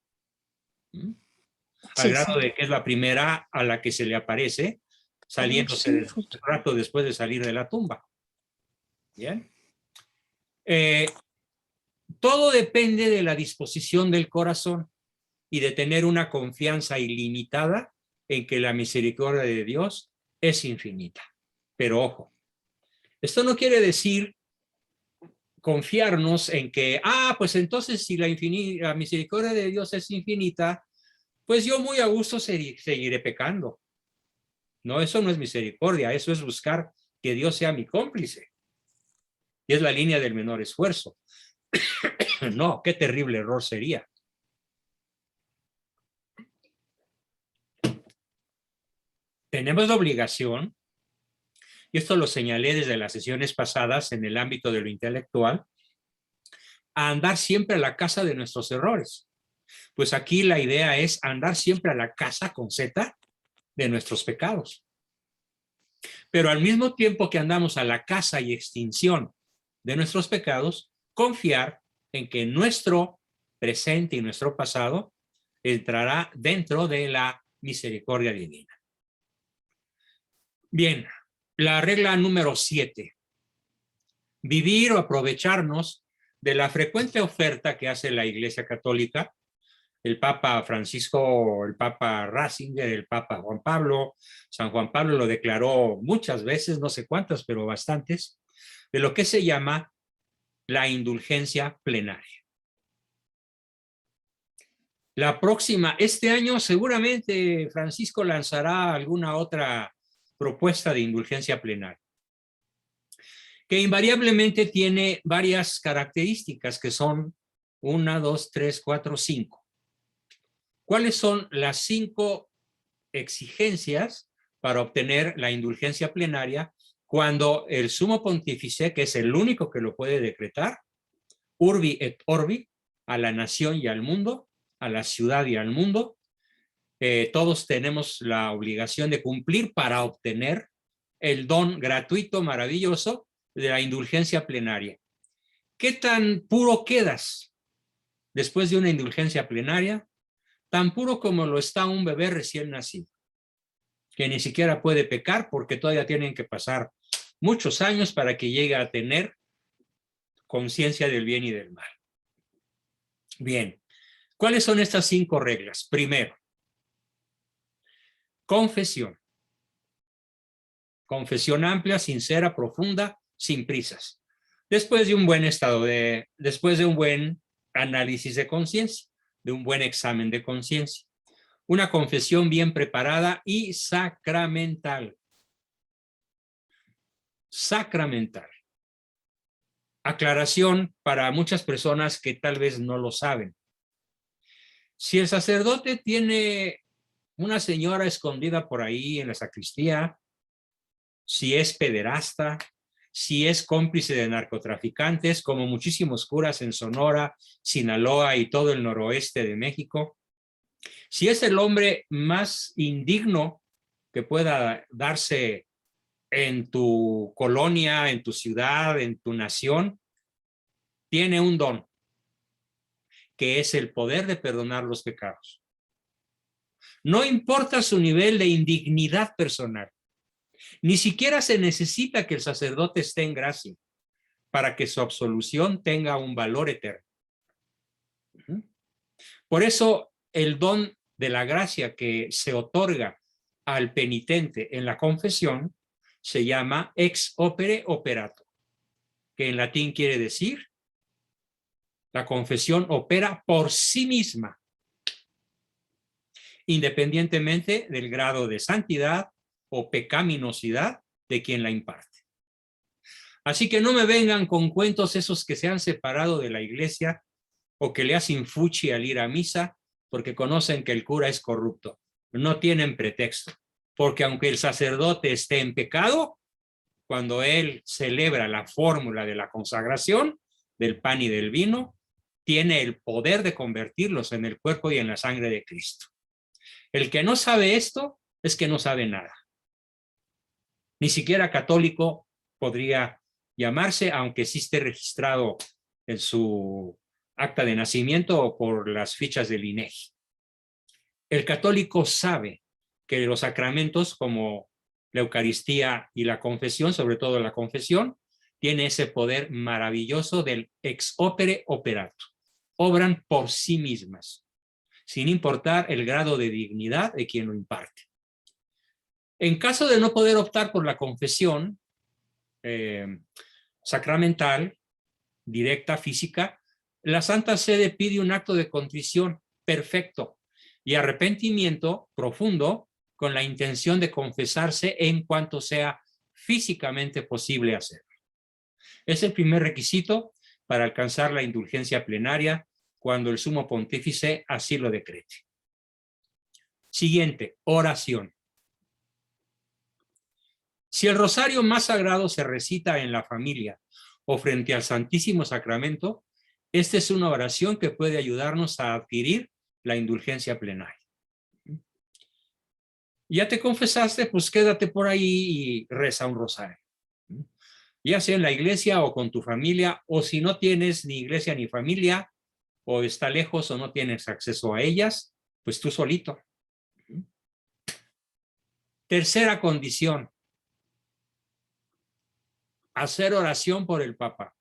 Al grado de que es la primera a la que se le aparece, saliéndose un rato después de salir de la tumba. Bien. Todo depende de la disposición del corazón y de tener una confianza ilimitada en que la misericordia de Dios es infinita. Pero ojo, esto no quiere decir confiarnos en que, pues entonces si la misericordia de Dios es infinita, pues yo muy a gusto seguiré pecando. No, eso no es misericordia, eso es buscar que Dios sea mi cómplice. Y es la línea del menor esfuerzo. No, qué terrible error sería. Tenemos la obligación, y esto lo señalé desde las sesiones pasadas en el ámbito de lo intelectual, a andar siempre a la casa de nuestros errores. Pues aquí la idea es andar siempre a la casa con Z de nuestros pecados. Pero al mismo tiempo que andamos a la casa y extinción de nuestros pecados, confiar en que nuestro presente y nuestro pasado entrará dentro de la misericordia divina. Bien, la regla número 7. Vivir o aprovecharnos de la frecuente oferta que hace la Iglesia Católica, el Papa Francisco, el Papa Ratzinger, el Papa Juan Pablo. San Juan Pablo lo declaró muchas veces, no sé cuántas, pero bastantes, de lo que se llama la indulgencia plenaria. La próxima, este año seguramente Francisco lanzará alguna otra propuesta de indulgencia plenaria, que invariablemente tiene varias características que son 1, 2, 3, 4, 5. ¿Cuáles son las 5 exigencias para obtener la indulgencia plenaria cuando el sumo pontífice, que es el único que lo puede decretar, urbi et orbi, a la nación y al mundo, a la ciudad y al mundo, todos tenemos la obligación de cumplir para obtener el don gratuito, maravilloso, de la indulgencia plenaria? ¿Qué tan puro quedas después de una indulgencia plenaria? Tan puro como lo está un bebé recién nacido, que ni siquiera puede pecar porque todavía tienen que pasar muchos años para que llegue a tener conciencia del bien y del mal. Bien, ¿cuáles son estas 5 reglas? Primero, confesión. Confesión amplia, sincera, profunda, sin prisas. Después de un buen análisis de conciencia, de un buen examen de conciencia. Una confesión bien preparada y sacramental. Sacramental. Aclaración para muchas personas que tal vez no lo saben. Si el sacerdote tiene una señora escondida por ahí en la sacristía, si es pederasta, si es cómplice de narcotraficantes, como muchísimos curas en Sonora, Sinaloa y todo el noroeste de México, si es el hombre más indigno que pueda darse en tu colonia, en tu ciudad, en tu nación, tiene un don, que es el poder de perdonar los pecados. No importa su nivel de indignidad personal, ni siquiera se necesita que el sacerdote esté en gracia para que su absolución tenga un valor eterno. Por eso el don de la gracia que se otorga al penitente en la confesión se llama ex opere operato, que en latín quiere decir la confesión opera por sí misma, independientemente del grado de santidad o pecaminosidad de quien la imparte. Así que no me vengan con cuentos esos que se han separado de la iglesia o que le hacen fuchi al ir a misa porque conocen que el cura es corrupto. No tienen pretexto, porque aunque el sacerdote esté en pecado, cuando él celebra la fórmula de la consagración del pan y del vino, tiene el poder de convertirlos en el cuerpo y en la sangre de Cristo. El que no sabe esto es que no sabe nada. Ni siquiera católico podría llamarse, aunque sí esté registrado en su acta de nacimiento o por las fichas del INEGI. El católico sabe que los sacramentos como la Eucaristía y la confesión, sobre todo la confesión, tiene ese poder maravilloso del ex opere operato. Obran por sí mismas, sin importar el grado de dignidad de quien lo imparte. En caso de no poder optar por la confesión sacramental, directa, física, la Santa Sede pide un acto de contrición perfecto y arrepentimiento profundo con la intención de confesarse en cuanto sea físicamente posible hacerlo. Es el primer requisito para alcanzar la indulgencia plenaria cuando el sumo pontífice así lo decrete. Siguiente, oración. Si el rosario más sagrado se recita en la familia o frente al Santísimo Sacramento, esta es una oración que puede ayudarnos a adquirir la indulgencia plenaria. Ya te confesaste, pues quédate por ahí y reza un rosario. Ya sea en la iglesia o con tu familia, o si no tienes ni iglesia ni familia, o está lejos o no tienes acceso a ellas, pues tú solito. Tercera condición. Hacer oración por el Papa.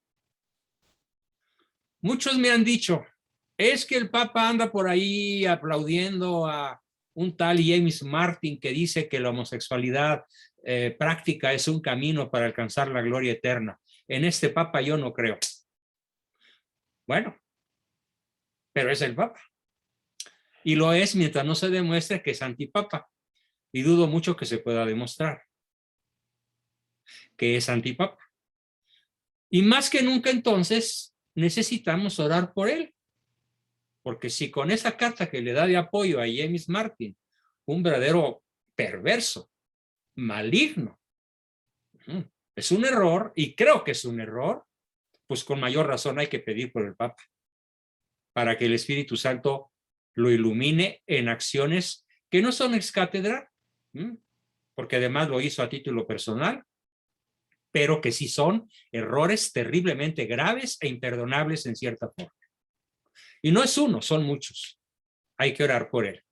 Muchos me han dicho, es que el Papa anda por ahí aplaudiendo a un tal James Martin que dice que la homosexualidad práctica es un camino para alcanzar la gloria eterna. En este Papa yo no creo. Bueno, pero es el Papa. Y lo es mientras no se demuestre que es antipapa. Y dudo mucho que se pueda demostrar que es antipapa. Y más que nunca entonces necesitamos orar por él. Porque si con esa carta que le da de apoyo a James Martin, un verdadero perverso, maligno, es un error, y creo que es un error, pues con mayor razón hay que pedir por el Papa, para que el Espíritu Santo lo ilumine en acciones que no son ex cátedra, porque además lo hizo a título personal, pero que sí son errores terriblemente graves e imperdonables en cierta forma. Y no es uno, son muchos. Hay que orar por él.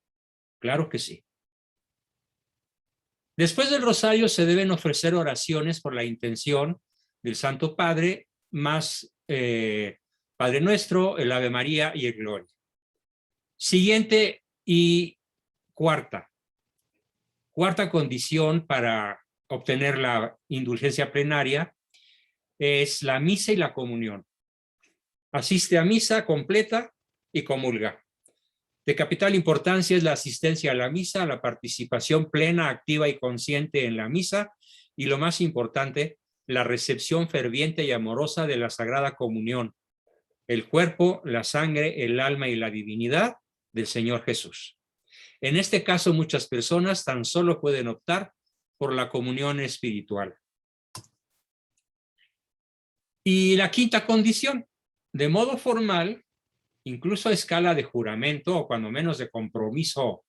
Claro que sí. Después del rosario se deben ofrecer oraciones por la intención del Santo Padre, más Padre Nuestro, el Ave María y el Gloria. Siguiente y cuarta condición para obtener la indulgencia plenaria es la misa y la comunión. Asiste a misa completa y comulga. De capital importancia es la asistencia a la misa, la participación plena, activa y consciente en la misa, y lo más importante, la recepción ferviente y amorosa de la Sagrada Comunión, el cuerpo, la sangre, el alma y la divinidad del Señor Jesús. En este caso, muchas personas tan solo pueden optar por la comunión espiritual. Y la quinta condición, de modo formal, incluso a escala de juramento o cuando menos de compromiso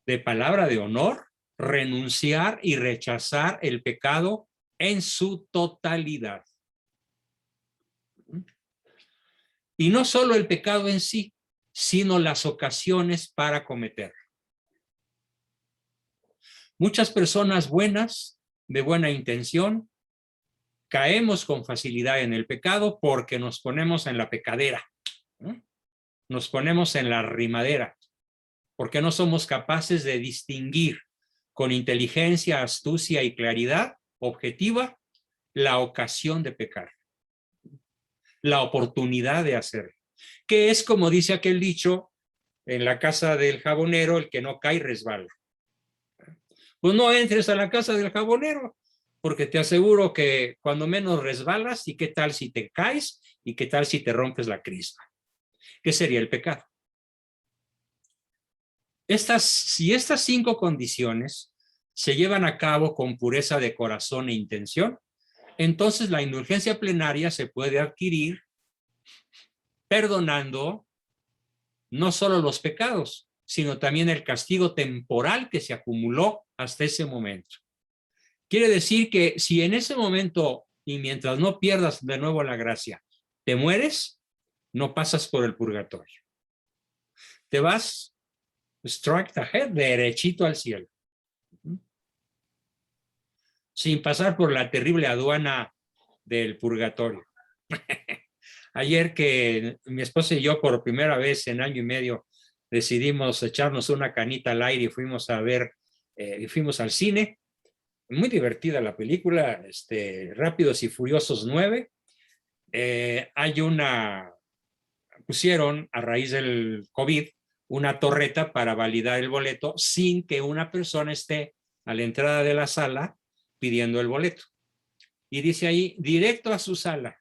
de palabra de honor, renunciar y rechazar el pecado en su totalidad. Y no solo el pecado en sí, sino las ocasiones para cometerlo. Muchas personas buenas, de buena intención, caemos con facilidad en el pecado porque nos ponemos en la pecadera, ¿no? Nos ponemos en la rimadera, porque no somos capaces de distinguir con inteligencia, astucia y claridad objetiva la ocasión de pecar, la oportunidad de hacerlo, que es como dice aquel dicho, en la casa del jabonero, el que no cae resbala. Pues no entres a la casa del jabonero, porque te aseguro que cuando menos resbalas, y qué tal si te caes, y qué tal si te rompes la crisma. ¿Qué sería el pecado? Si estas 5 condiciones se llevan a cabo con pureza de corazón e intención, entonces la indulgencia plenaria se puede adquirir perdonando no solo los pecados, sino también el castigo temporal que se acumuló hasta ese momento. Quiere decir que si en ese momento y mientras no pierdas de nuevo la gracia, te mueres, no pasas por el purgatorio. Te vas straight ahead, derechito al cielo, sin pasar por la terrible aduana del purgatorio. Ayer que mi esposa y yo por primera vez en año y medio decidimos echarnos una canita al aire y fuimos a ver, fuimos al cine. Muy divertida la película, Rápidos y Furiosos 9. Pusieron a raíz del COVID una torreta para validar el boleto sin que una persona esté a la entrada de la sala pidiendo el boleto. Y dice ahí, directo a su sala.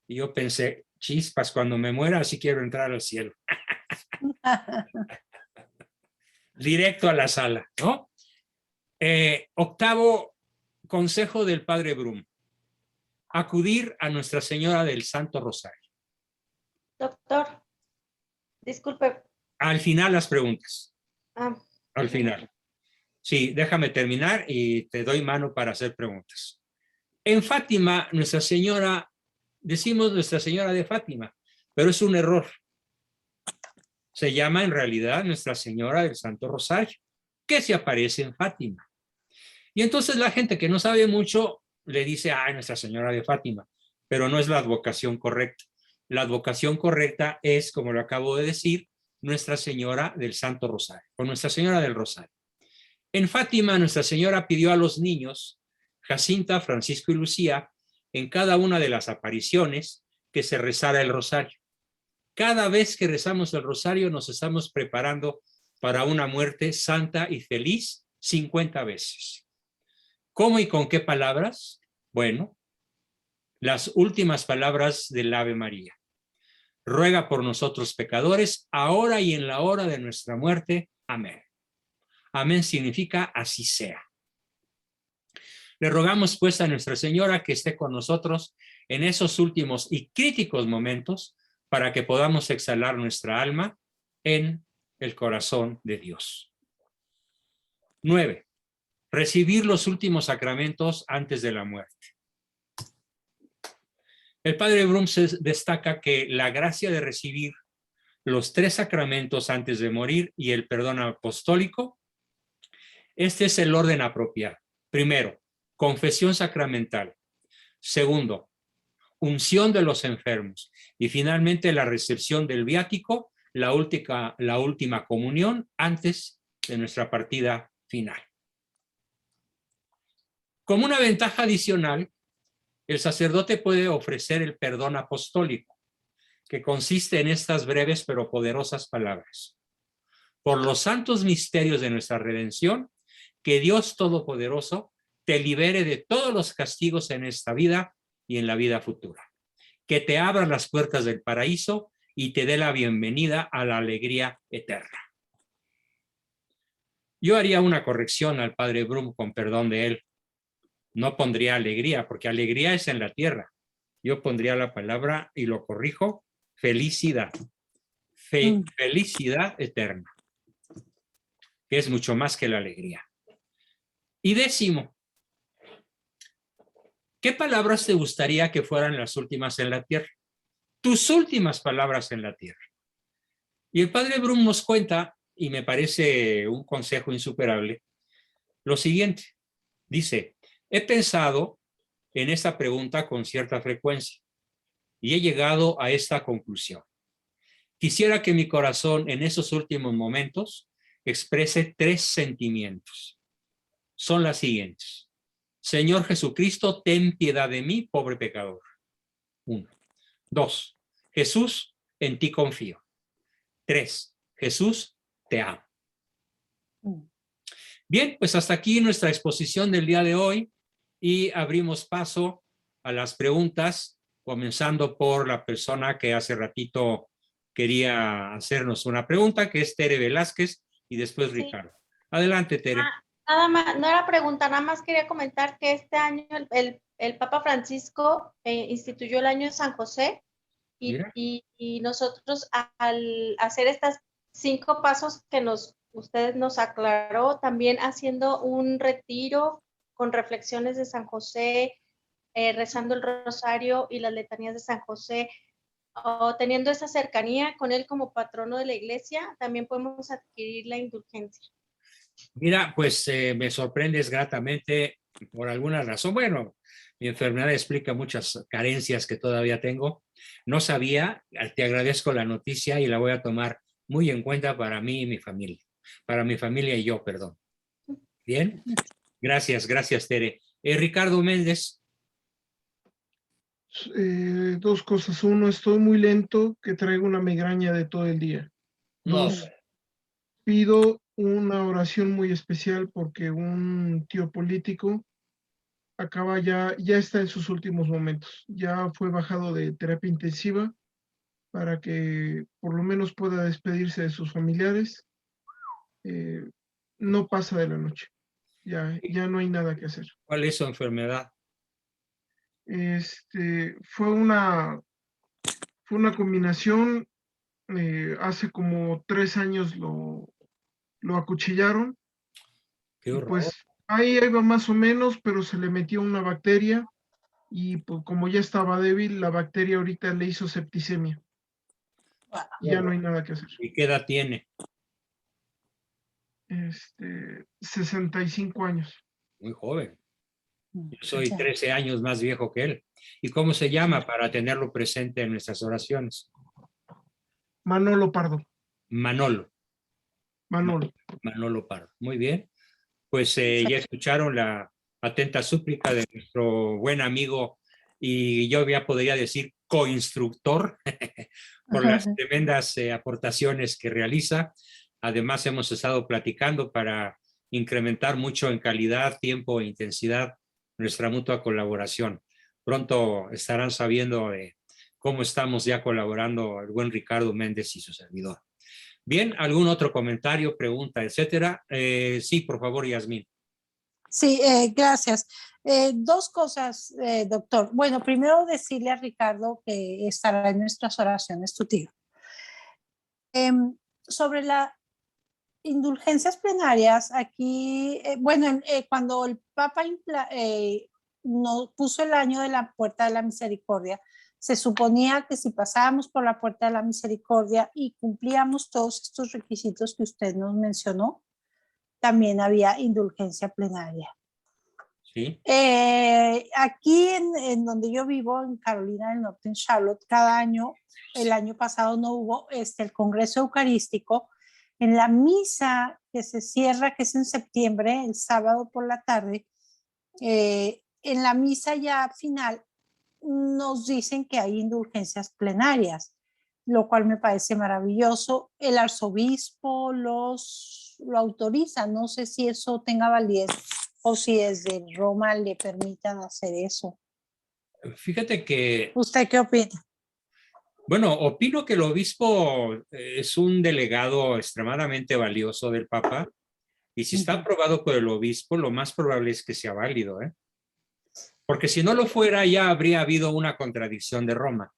Y yo pensé, chispas, cuando me muera así quiero entrar al cielo. Directo a la sala, ¿no? Octavo consejo del Padre Brum. Acudir a Nuestra Señora del Santo Rosario. Doctor, disculpe. Al final las preguntas. Al final. Sí, déjame terminar y te doy mano para hacer preguntas. En Fátima, Nuestra Señora, decimos Nuestra Señora de Fátima, pero es un error. Se llama en realidad Nuestra Señora del Santo Rosario, que se aparece en Fátima. Y entonces la gente que no sabe mucho le dice, ay, Nuestra Señora de Fátima, pero no es la advocación correcta. La advocación correcta es, como lo acabo de decir, Nuestra Señora del Santo Rosario, o Nuestra Señora del Rosario. En Fátima, Nuestra Señora pidió a los niños, Jacinta, Francisco y Lucía, en cada una de las apariciones, que se rezara el rosario. Cada vez que rezamos el rosario nos estamos preparando para una muerte santa y feliz 50 veces. ¿Cómo y con qué palabras? Bueno, las últimas palabras del Ave María. Ruega por nosotros pecadores, ahora y en la hora de nuestra muerte. Amén. Amén significa así sea. Le rogamos pues a Nuestra Señora que esté con nosotros en esos últimos y críticos momentos para que podamos exhalar nuestra alma en el corazón de Dios. 9. Recibir los últimos sacramentos antes de la muerte. El Padre Brum destaca que la gracia de recibir los 3 sacramentos antes de morir y el perdón apostólico, este es el orden apropiado. Primero, confesión sacramental. Segundo, unción de los enfermos. Y finalmente la recepción del viático, la última comunión antes de nuestra partida final. Como una ventaja adicional, el sacerdote puede ofrecer el perdón apostólico, que consiste en estas breves pero poderosas palabras. Por los santos misterios de nuestra redención, que Dios Todopoderoso te libere de todos los castigos en esta vida y en la vida futura. Que te abra las puertas del paraíso y te dé la bienvenida a la alegría eterna. Yo haría una corrección al padre Brum, con perdón de él. No pondría alegría, porque alegría es en la tierra. Yo pondría la palabra, y lo corrijo, felicidad. Felicidad eterna, que es mucho más que la alegría. Y 10, ¿qué palabras te gustaría que fueran las últimas en la tierra? Tus últimas palabras en la tierra. Y el padre Brum nos cuenta, y me parece un consejo insuperable, lo siguiente. Dice, he pensado en esta pregunta con cierta frecuencia y he llegado a esta conclusión. Quisiera que mi corazón en esos últimos momentos exprese 3 sentimientos. Son las siguientes. Señor Jesucristo, ten piedad de mí, pobre pecador. 1. 2. Jesús, en ti confío. 3. Jesús, te amo. Bien, pues hasta aquí nuestra exposición del día de hoy y abrimos paso a las preguntas, comenzando por la persona que hace ratito quería hacernos una pregunta, que es Tere Velázquez, y después Sí. Ricardo. Adelante, Tere. Nada más, no era pregunta, nada más quería comentar que este año el Papa Francisco instituyó el año de San José y nosotros al hacer estas 5 pasos que usted nos aclaró, también haciendo un retiro con reflexiones de San José, rezando el rosario y las letanías de San José, o teniendo esa cercanía con él como patrono de la iglesia, también podemos adquirir la indulgencia. Mira, pues me sorprendes gratamente por alguna razón. Bueno, mi enfermedad explica muchas carencias que todavía tengo. No sabía, te agradezco la noticia y la voy a tomar muy en cuenta para mí y mi familia. Para mi familia y yo, perdón. Bien, gracias, Tere. Ricardo Méndez. 2 cosas. 1, estoy muy lento, que traigo una migraña de todo el día. 2, pido una oración muy especial porque un tío político ya está en sus últimos momentos. Ya fue bajado de terapia intensiva para que por lo menos pueda despedirse de sus familiares. No pasa de la noche. Ya no hay nada que hacer. ¿Cuál es su enfermedad? Fue una combinación. Hace como 3 años lo acuchillaron. Qué horror. Pues ahí iba más o menos, pero se le metió una bacteria y pues, como ya estaba débil, la bacteria ahorita le hizo septicemia. Ya no hay nada que hacer. ¿Y qué edad tiene? 65 años. Muy joven. Yo soy 13 años más viejo que él. ¿Y cómo se llama para tenerlo presente en nuestras oraciones? Manolo Pardo. Manolo Pardo. Muy bien. Pues ya escucharon la atenta súplica de nuestro buen amigo y yo ya podría decir coinstructor por las tremendas aportaciones que realiza. Además hemos estado platicando para incrementar mucho en calidad, tiempo e intensidad nuestra mutua colaboración. Pronto estarán sabiendo cómo estamos ya colaborando el buen Ricardo Méndez y su servidor. Bien, ¿algún otro comentario, pregunta, etcétera? Sí, por favor, Yasmín. Sí, gracias. 2 cosas, doctor. Bueno, primero decirle a Ricardo que estará en nuestras oraciones tu tío. Sobre las indulgencias plenarias, aquí, cuando el Papa nos puso el año de la Puerta de la Misericordia, se suponía que si pasábamos por la Puerta de la Misericordia y cumplíamos todos estos requisitos que usted nos mencionó, también había indulgencia plenaria. Sí. Aquí en donde yo vivo, en Carolina del Norte, en Charlotte, cada año, el año pasado no hubo el Congreso Eucarístico. En la misa que se cierra, que es en septiembre, el sábado por la tarde, en la misa ya final nos dicen que hay indulgencias plenarias, lo cual me parece maravilloso. El arzobispo lo autoriza, no sé si eso tenga validez o si desde Roma le permitan hacer eso. Fíjate que, ¿Usted qué opina? bueno, opino que el obispo es un delegado extremadamente valioso del Papa, y si está aprobado por el obispo, lo más probable es que sea válido, ¿eh? Porque si no lo fuera, ya habría habido una contradicción de Roma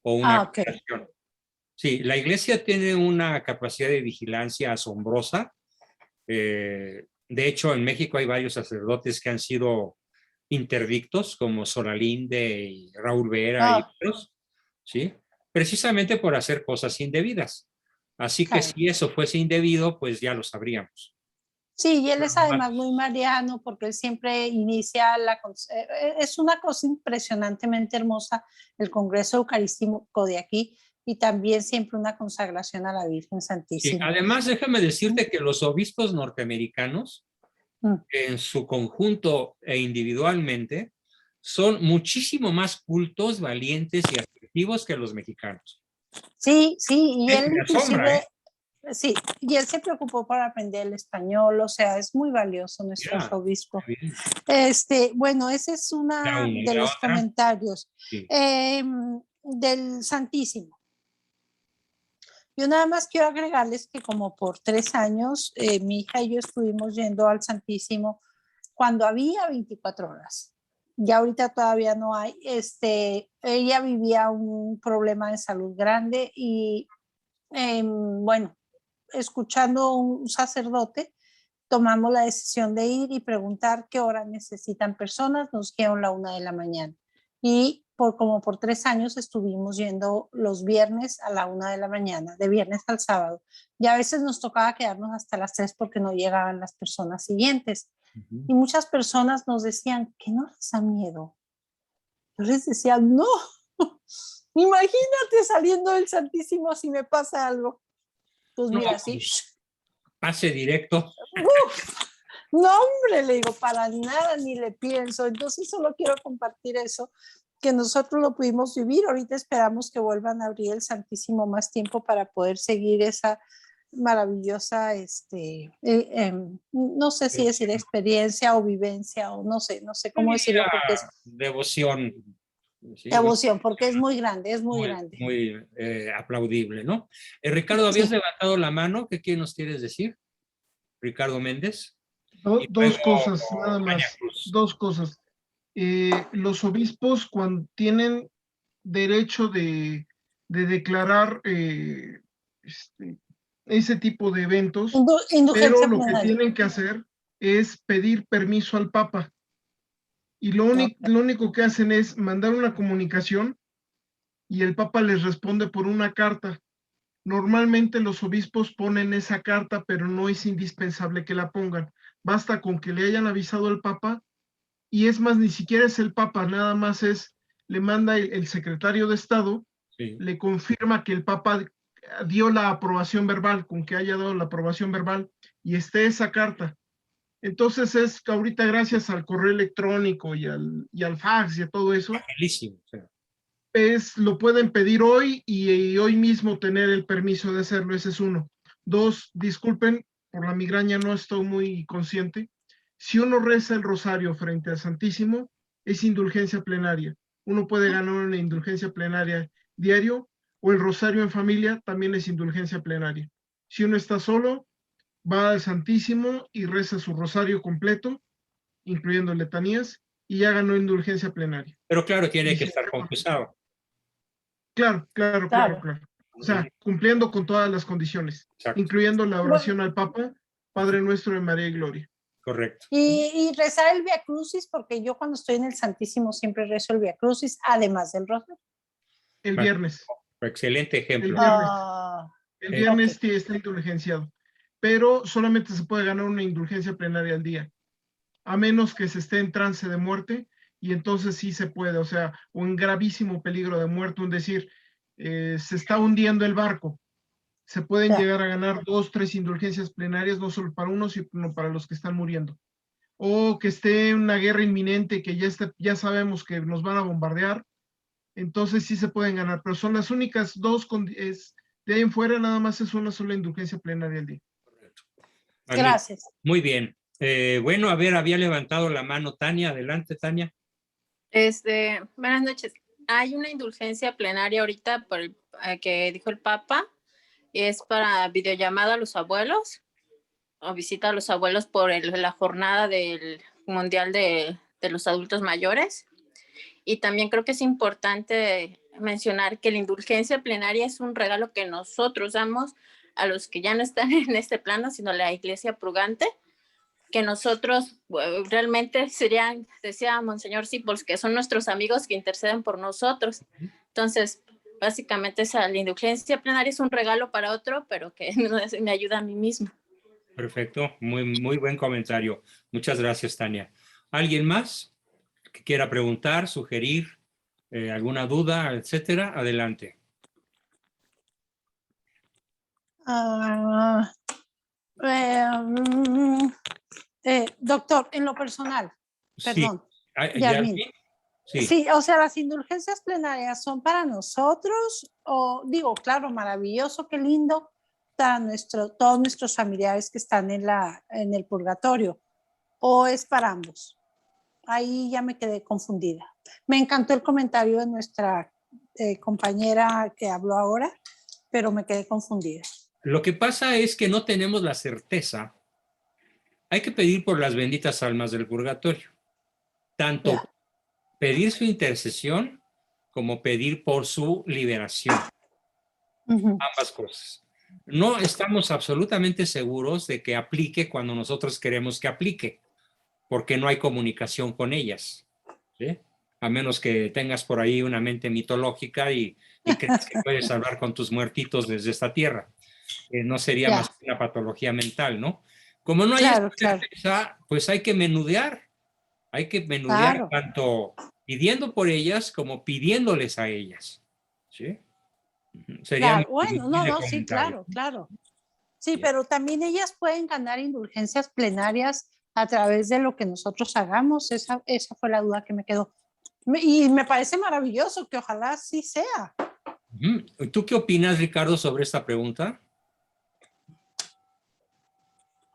o una acusación. Sí, la iglesia tiene una capacidad de vigilancia asombrosa. De hecho, en México hay varios sacerdotes que han sido interdictos, como Solalinde y Raúl Vera y otros, ¿sí? Precisamente por hacer cosas indebidas. Así que si eso fuese indebido, pues ya lo sabríamos. Sí, y él es además muy mariano porque él siempre inicia es una cosa impresionantemente hermosa el Congreso Eucarístico de aquí, y también siempre una consagración a la Virgen Santísima. Sí, además, déjame decirte que los obispos norteamericanos, en su conjunto e individualmente, son muchísimo más cultos, valientes y asertivos que los mexicanos. Sí, sí, y él inclusive... Sí, y él se preocupó por aprender el español, o sea, es muy valioso nuestro obispo. Bueno, ese es una de los comentarios. Sí. Del Santísimo. Yo nada más quiero agregarles que como por 3 años, mi hija y yo estuvimos yendo al Santísimo cuando había 24 horas. Ya ahorita todavía no hay. Ella vivía un problema de salud grande y bueno, escuchando un sacerdote, tomamos la decisión de ir y preguntar qué hora necesitan personas. Nos dijeron la 1 de la mañana. Y como por 3 años estuvimos yendo los viernes a la 1 de la mañana, de viernes al sábado. Y a veces nos tocaba quedarnos hasta las 3 porque no llegaban las personas siguientes. Y muchas personas nos decían que no les da miedo. Yo les decía, no, imagínate saliendo del Santísimo si me pasa algo. Pues mira, no, sí. Pase directo. No, hombre, le digo, para nada, ni le pienso. Entonces solo quiero compartir eso, que nosotros lo pudimos vivir. Ahorita esperamos que vuelvan a abrir el Santísimo más tiempo para poder seguir esa maravillosa, no sé si decir experiencia o vivencia, o no sé cómo decirlo. Porque es devoción. Sí, devoción, porque es muy grande, grande. Muy aplaudible, ¿no? Ricardo, habías levantado la mano. ¿Qué nos quieres decir? Ricardo Méndez. Dos cosas, nada más. Dos cosas. Los obispos, cuando tienen derecho de declarar ese tipo de eventos, pero lo que tienen que hacer es pedir permiso al Papa. Y lo único que hacen es mandar una comunicación y el Papa les responde por una carta. Normalmente los obispos ponen esa carta, pero no es indispensable que la pongan. Basta con que le hayan avisado al Papa, y es más, ni siquiera es el Papa, nada más le manda el secretario de Estado, le confirma que el Papa dio la aprobación verbal, con que haya dado la aprobación verbal, y esté esa carta. Entonces es que ahorita, gracias al correo electrónico y al fax y a todo eso, lo pueden pedir hoy y hoy mismo tener el permiso de hacerlo. Ese es uno. Dos, disculpen, por la migraña no estoy muy consciente. Si uno reza el rosario frente al Santísimo, es indulgencia plenaria. Uno puede ganar una indulgencia plenaria diario, o el rosario en familia también es indulgencia plenaria. Si uno está solo, va al Santísimo y reza su rosario completo, incluyendo letanías, y ya ganó indulgencia plenaria. Pero claro, tiene que estar confesado. Claro. O sea, cumpliendo con todas las condiciones, incluyendo la oración al Papa, Padre Nuestro de María y Gloria. Correcto. Y rezar el Via Crucis, porque yo cuando estoy en el Santísimo siempre rezo el Via Crucis, además del rosario. El viernes. Excelente ejemplo. El viernes sí está indulgenciado, pero solamente se puede ganar una indulgencia plenaria al día, a menos que se esté en trance de muerte, y entonces sí se puede, o sea, un gravísimo peligro de muerte, es decir, se está hundiendo el barco. Se pueden llegar a ganar 2, 3 indulgencias plenarias, no solo para unos, sino para los que están muriendo. O que esté en una guerra inminente, que ya sabemos que nos van a bombardear, entonces sí se pueden ganar, pero son las únicas dos, de ahí en fuera nada más es una sola indulgencia plenaria al día. Gracias. Muy bien. Bueno, a ver, había levantado la mano Tania. Adelante, Tania. Buenas noches. Hay una indulgencia plenaria ahorita que dijo el Papa, y es para videollamada a los abuelos o visita a los abuelos por la jornada del Mundial de los Adultos Mayores. Y también creo que es importante mencionar que la indulgencia plenaria es un regalo que nosotros damos a los que ya no están en este plano, sino la Iglesia purgante, que nosotros realmente decía Monseñor Sipols, que son nuestros amigos que interceden por nosotros. Entonces, básicamente la indulgencia plenaria es un regalo para otro, pero que me ayuda a mí misma. Perfecto, muy buen comentario. Muchas gracias, Tania. ¿Alguien más que quiera preguntar, sugerir, alguna duda, etcétera? Adelante. Doctor, en lo personal, perdón. Sí. Yarmin. Sí. Sí, o sea, las indulgencias plenarias son para nosotros, o digo, claro, maravilloso, qué lindo, para todos nuestros familiares que están en el purgatorio, o es para ambos. Ahí ya me quedé confundida. Me encantó el comentario de nuestra compañera que habló ahora, pero me quedé confundida. Lo que pasa es que no tenemos la certeza. Hay que pedir por las benditas almas del purgatorio. Tanto pedir su intercesión como pedir por su liberación. Ambas cosas. No estamos absolutamente seguros de que aplique cuando nosotros queremos que aplique, porque no hay comunicación con ellas, ¿sí? A menos que tengas por ahí una mente mitológica y creas que puedes hablar con tus muertitos desde esta tierra. No sería más que una patología mental, ¿no? Como no hay certeza, pues hay que menudear. Hay que menudear tanto pidiendo por ellas como pidiéndoles a ellas. ¿Sí? Sería bueno, no, sí, claro. Sí, pero también ellas pueden ganar indulgencias plenarias a través de lo que nosotros hagamos. Esa fue la duda que me quedó. Y me parece maravilloso que ojalá sí sea. ¿Tú qué opinas, Ricardo, sobre esta pregunta?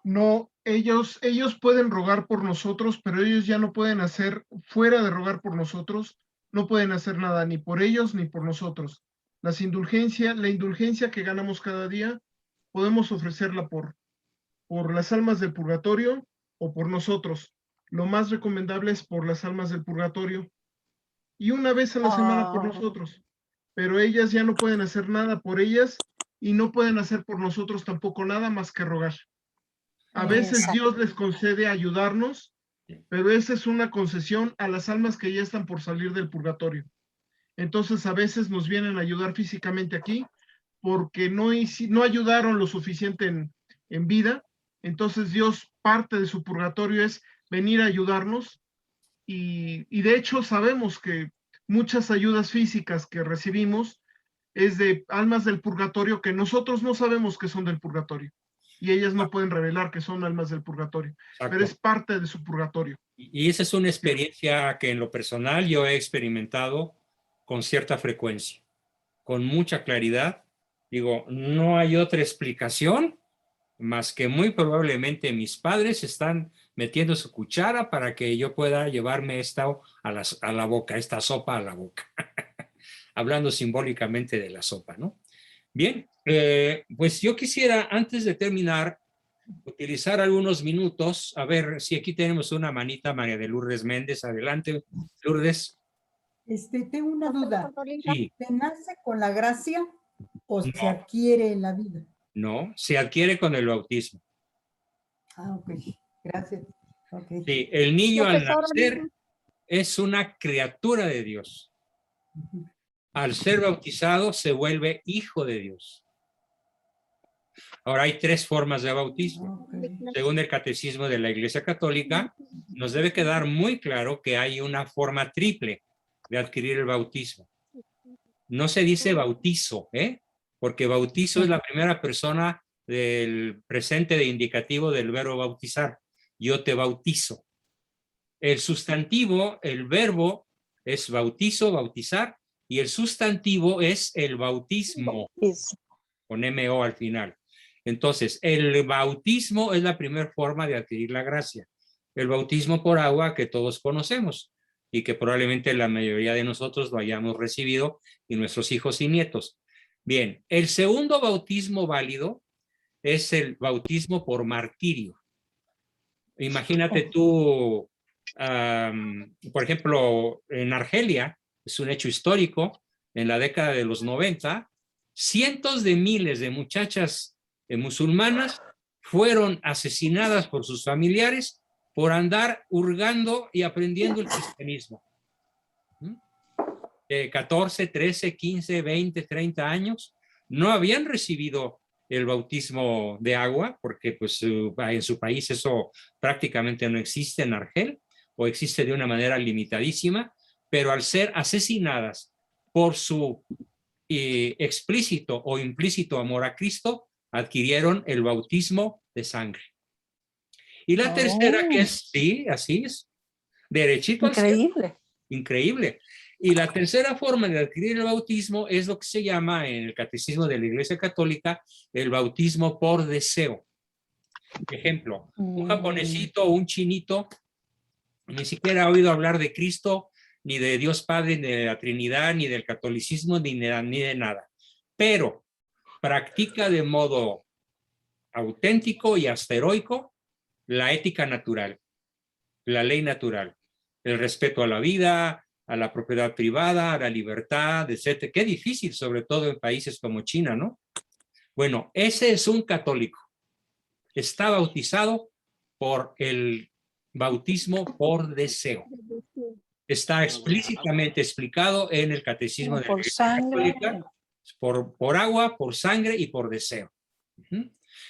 No, ellos pueden rogar por nosotros, pero ellos ya no pueden hacer, fuera de rogar por nosotros, no pueden hacer nada ni por ellos ni por nosotros. La indulgencia que ganamos cada día, podemos ofrecerla por las almas del purgatorio o por nosotros. Lo más recomendable es por las almas del purgatorio y una vez a la semana por nosotros, pero ellas ya no pueden hacer nada por ellas y no pueden hacer por nosotros tampoco nada más que rogar. A veces Dios les concede ayudarnos, pero esa es una concesión a las almas que ya están por salir del purgatorio. Entonces a veces nos vienen a ayudar físicamente aquí porque no ayudaron lo suficiente en vida. Entonces Dios, parte de su purgatorio es venir a ayudarnos y de hecho sabemos que muchas ayudas físicas que recibimos es de almas del purgatorio que nosotros no sabemos que son del purgatorio. Y ellas no pueden revelar que son almas del purgatorio. Exacto. Pero es parte de su purgatorio. Y esa es una experiencia que en lo personal yo he experimentado con cierta frecuencia, con mucha claridad. Digo, no hay otra explicación más que muy probablemente mis padres están metiendo su cuchara para que yo pueda llevarme esta a la boca, esta sopa a la boca. Hablando simbólicamente de la sopa, ¿no? Bien, pues yo quisiera, antes de terminar, utilizar algunos minutos, a ver si aquí tenemos una manita, María de Lourdes Méndez. Adelante, Lourdes. Tengo una duda. Sí. ¿Se nace con la gracia o se adquiere en la vida? No, se adquiere con el bautismo. Ah, ok, gracias. Okay. Sí, el niño al nacer es una criatura de Dios. Al ser bautizado se vuelve hijo de Dios. Ahora hay 3 formas de bautismo. Según el catecismo de la Iglesia Católica, nos debe quedar muy claro que hay una forma triple de adquirir el bautismo. No se dice bautizo, porque bautizo es la primera persona del presente de indicativo del verbo bautizar. Yo te bautizo. El sustantivo, el verbo es bautizo, bautizar, y el sustantivo es el bautismo, con MO al final. Entonces, el bautismo es la primera forma de adquirir la gracia. El bautismo por agua que todos conocemos y que probablemente la mayoría de nosotros lo hayamos recibido y nuestros hijos y nietos. Bien, el segundo bautismo válido es el bautismo por martirio. Imagínate tú, por ejemplo, en Argelia, es un hecho histórico, en la década de los 90, cientos de miles de muchachas musulmanas fueron asesinadas por sus familiares por andar hurgando y aprendiendo el cristianismo. 14, 13, 15, 20, 30 años, no habían recibido el bautismo de agua, porque pues en su país eso prácticamente no existe en Argel, o existe de una manera limitadísima, pero al ser asesinadas por su explícito o implícito amor a Cristo, adquirieron el bautismo de sangre. Y la tercera, que es, sí, así es, derechito al cielo. Increíble. Increíble. Y la tercera forma de adquirir el bautismo es lo que se llama en el catecismo de la Iglesia Católica el bautismo por deseo. Ejemplo, un japonesito o un chinito ni siquiera ha oído hablar de Cristo, ni de Dios Padre, ni de la Trinidad, ni del catolicismo, ni de nada. Pero practica de modo auténtico y hasta heroico la ética natural, la ley natural, el respeto a la vida, a la propiedad privada, a la libertad, etc. Qué difícil, sobre todo en países como China, ¿no? Bueno, ese es un católico. Está bautizado por el bautismo por deseo. Está explícitamente explicado en el catecismo de la Iglesia Católica, por agua, por sangre y por deseo.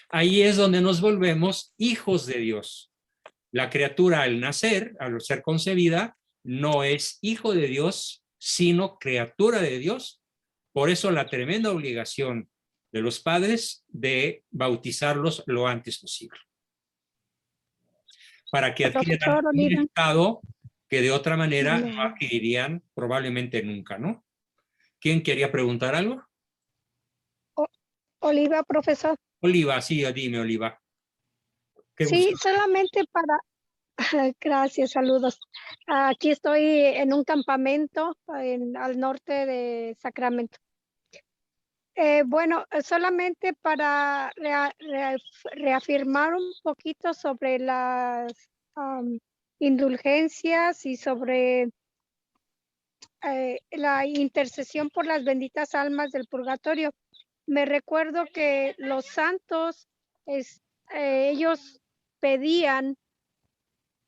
Ahí es donde nos volvemos hijos de Dios. La criatura al nacer, al ser concebida, no es hijo de Dios, sino criatura de Dios. Por eso la tremenda obligación de los padres de bautizarlos lo antes posible, para que adquieran un estado que de otra manera no adquirirían probablemente nunca, ¿no? ¿Quién quería preguntar algo? Oliva, profesor. Oliva, sí, dime, Oliva. Sí, solamente para... Gracias, saludos. Aquí estoy en un campamento al norte de Sacramento. Bueno, solamente para reafirmar un poquito sobre las indulgencias y sobre la intercesión por las benditas almas del purgatorio. Me recuerdo que los santos, ellos pedían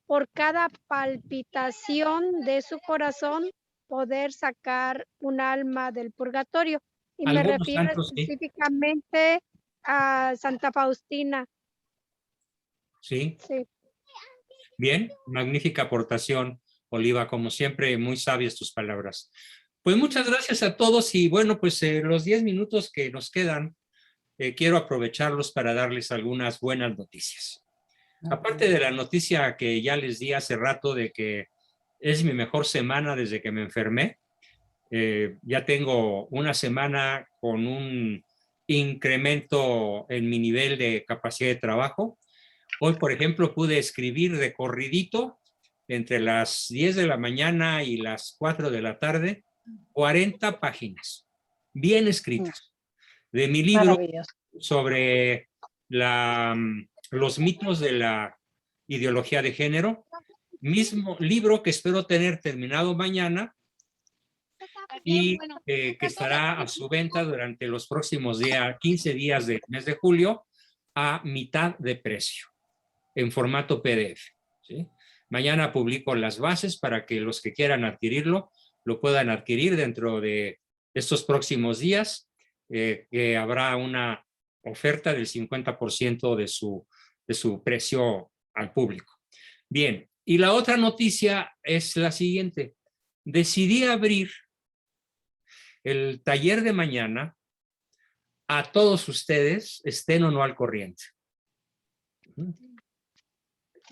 por cada palpitación de su corazón poder sacar un alma del purgatorio. Y me refiero específicamente a Santa Faustina. Sí. Sí. Bien, magnífica aportación, Oliva, como siempre, muy sabias tus palabras. Pues muchas gracias a todos y bueno, pues los 10 minutos que nos quedan, quiero aprovecharlos para darles algunas buenas noticias. Aparte de la noticia que ya les di hace rato de que es mi mejor semana desde que me enfermé, ya tengo una semana con un incremento en mi nivel de capacidad de trabajo. Hoy, por ejemplo, pude escribir de corridito entre las 10 de la mañana y las 4 de la tarde, 40 páginas, bien escritas, de mi libro sobre los mitos de la ideología de género, mismo libro que espero tener terminado mañana y que estará a su venta durante los próximos 15 días del mes de julio a mitad de precio, en formato PDF. ¿Sí? Mañana publico las bases para que los que quieran adquirirlo lo puedan adquirir dentro de estos próximos días, que habrá una oferta del 50% de su precio al público. Bien, y la otra noticia es la siguiente. Decidí abrir el taller de mañana a todos ustedes, estén o no al corriente.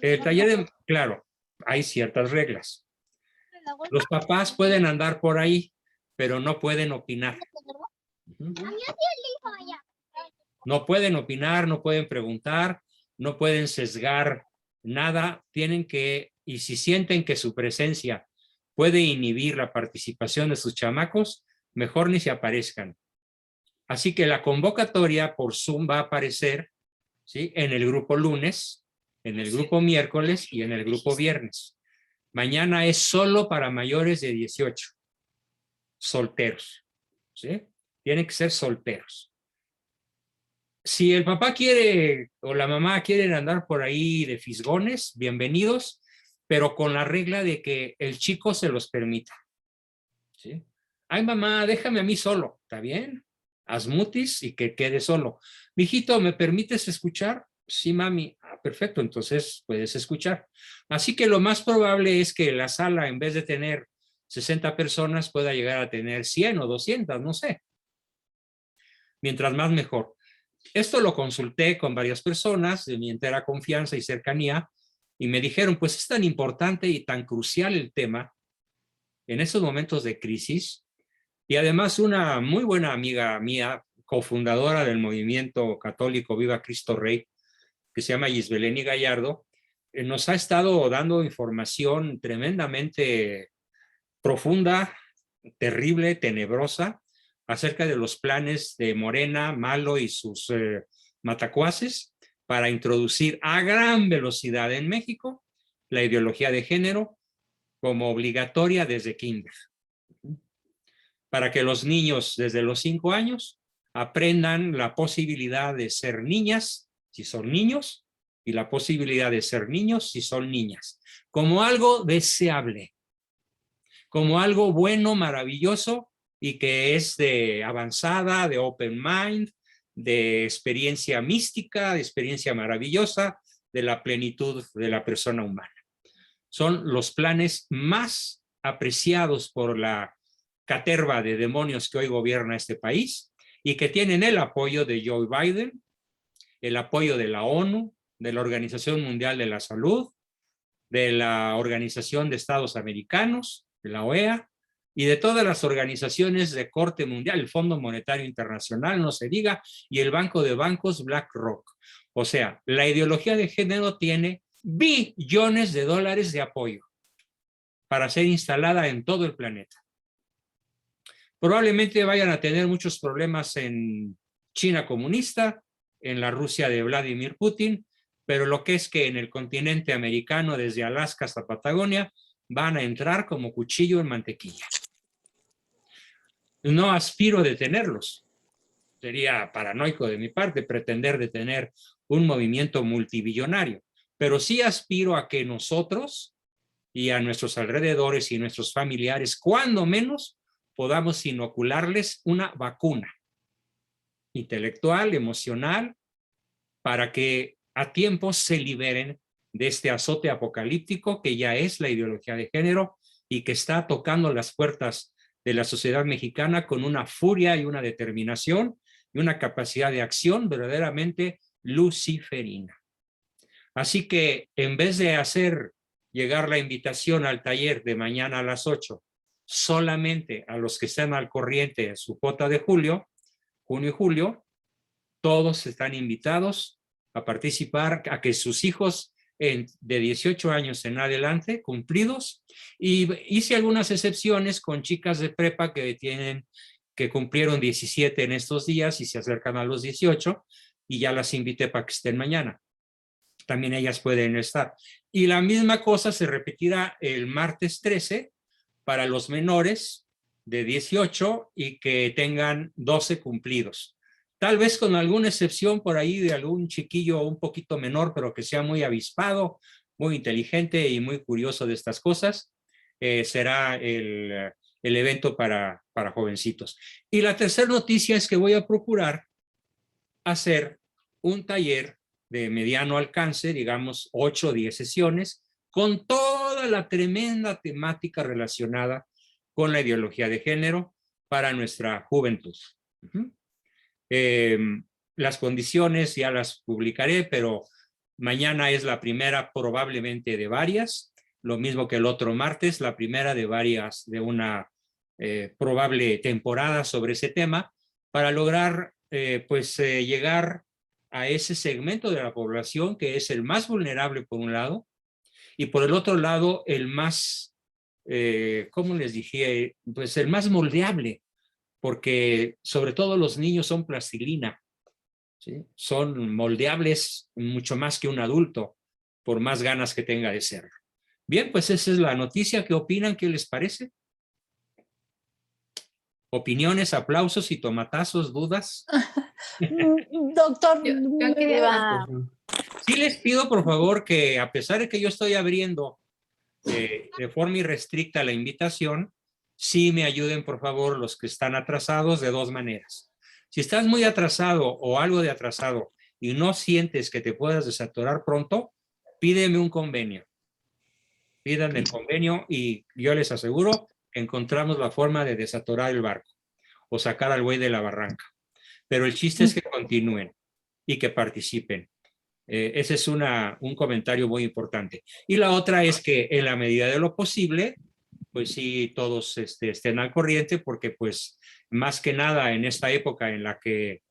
El taller, claro, hay ciertas reglas. Los papás pueden andar por ahí, pero no pueden opinar. No pueden opinar, no pueden preguntar, no pueden sesgar nada. Tienen que, y si sienten que su presencia puede inhibir la participación de sus chamacos, mejor ni se aparezcan. Así que la convocatoria por Zoom va a aparecer, ¿sí?, en el grupo lunes, en el grupo miércoles y en el grupo viernes. Mañana es solo para mayores de 18, solteros, ¿sí? Tienen que ser solteros. Si el papá quiere o la mamá quieren andar por ahí de fisgones, bienvenidos, pero con la regla de que el chico se los permita, ¿sí? Ay, mamá, déjame a mí solo, ¿está bien? Haz mutis y que quede solo. Mijito, ¿me permites escuchar? Sí, mami. Ah, perfecto, entonces puedes escuchar. Así que lo más probable es que la sala, en vez de tener 60 personas, pueda llegar a tener 100 o 200, no sé. Mientras más, mejor. Esto lo consulté con varias personas de mi entera confianza y cercanía y me dijeron, pues es tan importante y tan crucial el tema en esos momentos de crisis. Y además una muy buena amiga mía, cofundadora del movimiento católico Viva Cristo Rey, que se llama Gisbeleni Gallardo, nos ha estado dando información tremendamente profunda, terrible, tenebrosa, acerca de los planes de Morena, Malo y sus matacuaces para introducir a gran velocidad en México la ideología de género como obligatoria desde kinder, para que los niños desde los 5 años aprendan la posibilidad de ser niñas si son niños y la posibilidad de ser niños si son niñas, como algo deseable, como algo bueno, maravilloso y que es de avanzada, de open mind, de experiencia mística, de experiencia maravillosa, de la plenitud de la persona humana. Son los planes más apreciados por la caterva de demonios que hoy gobierna este país y que tienen el apoyo de Joe Biden, el apoyo de la ONU, de la Organización Mundial de la Salud, de la Organización de Estados Americanos, de la OEA, y de todas las organizaciones de corte mundial, el Fondo Monetario Internacional, no se diga, y el Banco de Bancos BlackRock. O sea, la ideología de género tiene billones de dólares de apoyo para ser instalada en todo el planeta. Probablemente vayan a tener muchos problemas en China comunista, en la Rusia de Vladimir Putin, pero lo que es que en el continente americano, desde Alaska hasta Patagonia, van a entrar como cuchillo en mantequilla. No aspiro a detenerlos. Sería paranoico de mi parte pretender detener un movimiento multibillonario, pero sí aspiro a que nosotros y a nuestros alrededores y nuestros familiares, cuando menos, podamos inocularles una vacuna intelectual, emocional, para que a tiempo se liberen de este azote apocalíptico que ya es la ideología de género y que está tocando las puertas de la sociedad mexicana con una furia y una determinación y una capacidad de acción verdaderamente luciferina. Así que en vez de hacer llegar la invitación al taller de mañana a las 8 solamente a los que están al corriente en su cuota de junio y julio, todos están invitados a participar, a que sus hijos de 18 años en adelante, cumplidos, y hice algunas excepciones con chicas de prepa que cumplieron 17 en estos días y se acercan a los 18, y ya las invité para que estén mañana. También ellas pueden estar. Y la misma cosa se repetirá el martes 13 para los menores de 18 y que tengan 12 cumplidos. Tal vez con alguna excepción por ahí de algún chiquillo un poquito menor, pero que sea muy avispado, muy inteligente y muy curioso de estas cosas, será el evento para jovencitos. Y la tercera noticia es que voy a procurar hacer un taller de mediano alcance, digamos 8 o 10 sesiones, con toda la tremenda temática relacionada con la ideología de género para nuestra juventud. Las condiciones ya las publicaré, pero mañana es la primera probablemente de varias, lo mismo que el otro martes, la primera de varias, de una probable temporada sobre ese tema, para lograr llegar a ese segmento de la población que es el más vulnerable por un lado y por el otro lado el más, ¿cómo les dije? Pues el más moldeable, porque sobre todo los niños son plastilina, ¿sí? Son moldeables mucho más que un adulto, por más ganas que tenga de ser. Bien, pues esa es la noticia. ¿Qué opinan? ¿Qué les parece? Opiniones, aplausos y tomatazos, dudas. Doctor, Yo quería... Sí les pido por favor que a pesar de que yo estoy abriendo de forma irrestricta la invitación, sí me ayuden por favor los que están atrasados de dos maneras. Si estás muy atrasado o algo de atrasado y no sientes que te puedas desatorar pronto, pídeme un convenio. Pídanme el convenio y yo les aseguro que encontramos la forma de desatorar el barco o sacar al buey de la barranca. Pero el chiste es que continúen y que participen. Ese es un comentario muy importante. Y la otra es que en la medida de lo posible, pues sí, todos estén al corriente, porque pues más que nada en esta época en la que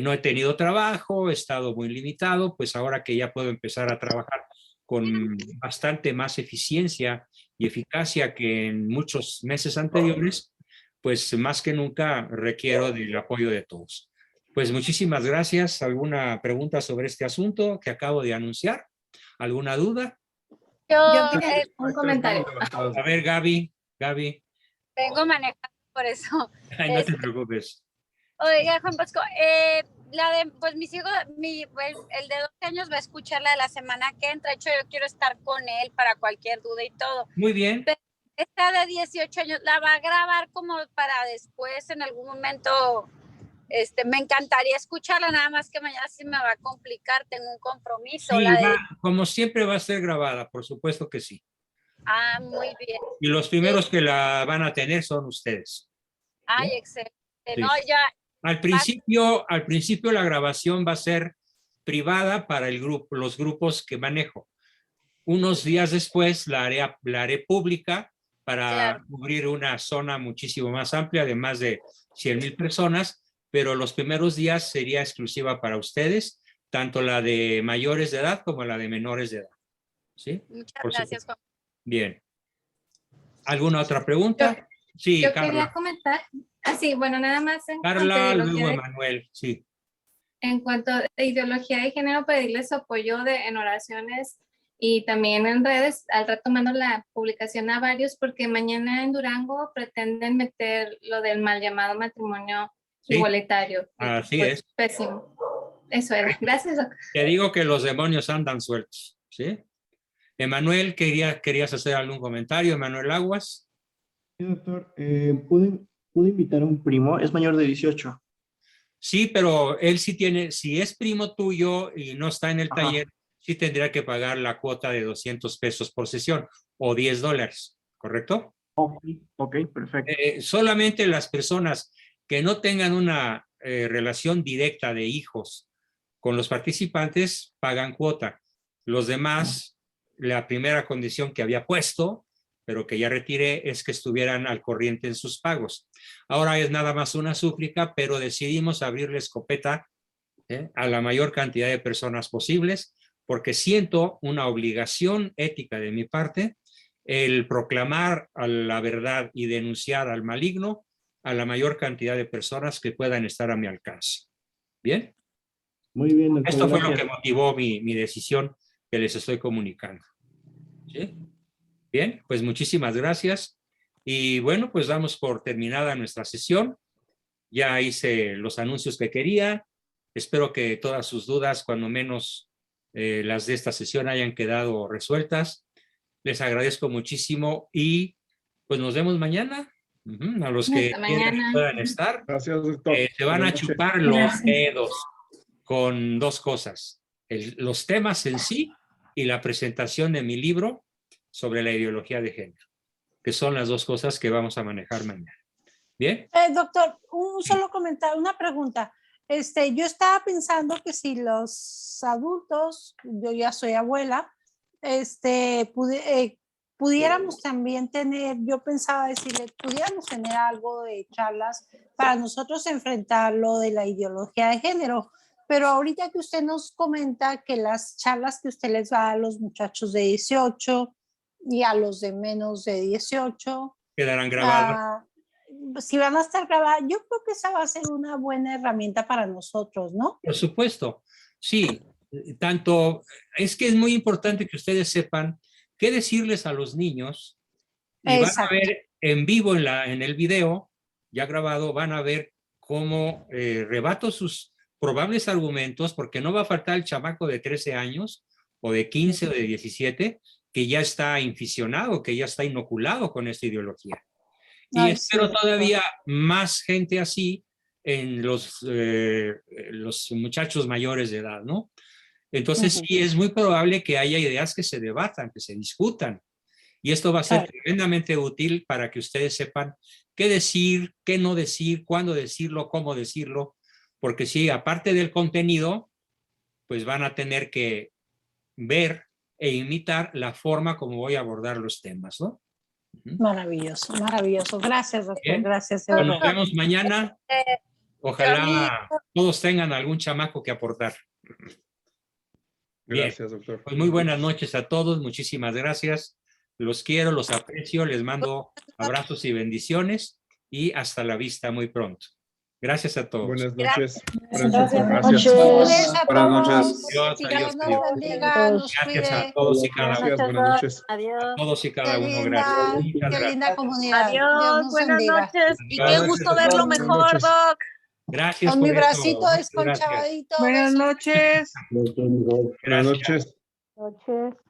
no he tenido trabajo, he estado muy limitado, pues ahora que ya puedo empezar a trabajar con bastante más eficiencia y eficacia que en muchos meses anteriores, pues más que nunca requiero del apoyo de todos. Pues muchísimas gracias. ¿Alguna pregunta sobre este asunto que acabo de anunciar? ¿Alguna duda? Yo quería un comentario. A ver, Gaby. Vengo manejando por eso. Ay, no te preocupes. Oiga, Juan Bosco, pues mis hijos, el de 12 años va a escuchar la de la semana que entra. De hecho, yo quiero estar con él para cualquier duda y todo. Muy bien. Pero esta de 18 años la va a grabar como para después, en algún momento. Me encantaría escucharla, nada más que mañana sí me va a complicar, tengo un compromiso. Sí, como siempre va a ser grabada, por supuesto que sí. Ah, muy bien. Y los primeros que la van a tener son ustedes. Ay, ¿sí? excelente. Sí. No, ya. Al principio la grabación va a ser privada para los grupos que manejo. Unos días después la haré pública para cubrir una zona muchísimo más amplia de más de 100,000 personas, pero los primeros días sería exclusiva para ustedes, tanto la de mayores de edad como la de menores de edad. ¿Sí? Muchas gracias, Juan. Bien. ¿Alguna otra pregunta? Sí, yo Carla. quería comentar, así, bueno, nada más en Carla, luego Emanuel, sí. En cuanto a ideología de género, pedirles su apoyo en oraciones y también en redes. Al rato mando la publicación a varios porque mañana en Durango pretenden meter lo del mal llamado matrimonio igualitario. Así pues, es. Pésimo. Eso era. Gracias, doctor. Te digo que los demonios andan sueltos, ¿sí? Emanuel, ¿querías hacer algún comentario? Emanuel Aguas. Sí, doctor. ¿Pude invitar a un primo? Es mayor de 18. Sí, pero él sí tiene, si es primo tuyo y no está en el taller, sí tendría que pagar la cuota de 200 pesos por sesión o $10, ¿correcto? Ok, perfecto. Solamente las personas que no tengan una relación directa de hijos con los participantes pagan cuota. Los demás, la primera condición que había puesto, pero que ya retiré, es que estuvieran al corriente en sus pagos. Ahora es nada más una súplica, pero decidimos abrirle escopeta a la mayor cantidad de personas posibles, porque siento una obligación ética de mi parte el proclamar a la verdad y denunciar al maligno a la mayor cantidad de personas que puedan estar a mi alcance. ¿Bien? Muy bien, doctor. Esto fue lo que motivó mi decisión que les estoy comunicando. ¿Sí? Bien, pues muchísimas gracias. Y bueno, pues damos por terminada nuestra sesión. Ya hice los anuncios que quería. Espero que todas sus dudas, cuando menos las de esta sesión, hayan quedado resueltas. Les agradezco muchísimo y pues nos vemos mañana. A los que puedan estar. Gracias, doctor. Se van a chupar los dedos con dos cosas. Los temas en sí y la presentación de mi libro sobre la ideología de género, que son las dos cosas que vamos a manejar mañana. ¿Bien? Doctor, un solo comentario, una pregunta. Yo estaba pensando que si los adultos, yo ya soy abuela, pudiéramos también tener, yo pensaba decirle, pudiéramos tener algo de charlas para nosotros enfrentar lo de la ideología de género. Pero ahorita que usted nos comenta que las charlas que usted les va a los muchachos de 18 y a los de menos de 18 quedarán grabadas. Si van a estar grabadas, yo creo que esa va a ser una buena herramienta para nosotros, ¿no? Por supuesto, sí. Tanto, es que es muy importante que ustedes sepan qué decirles a los niños. Y van a ver en vivo en el video, ya grabado, van a ver cómo rebato sus probables argumentos, porque no va a faltar el chamaco de 13 años o de 15 o de 17 que ya está inficionado, que ya está inoculado con esta ideología. Y espero todavía más gente así en los muchachos mayores de edad, ¿no? Entonces sí es muy probable que haya ideas que se debatan, que se discutan. Y esto va a ser tremendamente útil para que ustedes sepan qué decir, qué no decir, cuándo decirlo, cómo decirlo, porque sí, aparte del contenido, pues van a tener que ver e imitar la forma como voy a abordar los temas, ¿no? Maravilloso, maravilloso. Gracias, doctor. Bien. Gracias. Nos vemos mañana. Ojalá todos tengan algún chamaco que aportar. Bien. Gracias, doctor. Pues muy buenas noches a todos. Muchísimas gracias. Los quiero, los aprecio. Les mando abrazos y bendiciones. Y hasta la vista muy pronto. Gracias a todos. Buenas noches. Buenas Gracias. Buenas noches. Dios, Dios nos bendiga, nos gracias a cuide. todos y cada uno. Gracias, buenas noches. Adiós. A todos y cada Qué uno. linda, Gracias. Muchas qué gracias. linda comunidad. Dios Adiós, nos buenas bendiga. noches. Y qué Gracias gusto a verlo todos. mejor, Buenas noches. Doc. Gracias Con por mi eso. bracito Muchas gracias. desconchavadito. Buenas besos. noches. Buenas Gracias. noches. Noches.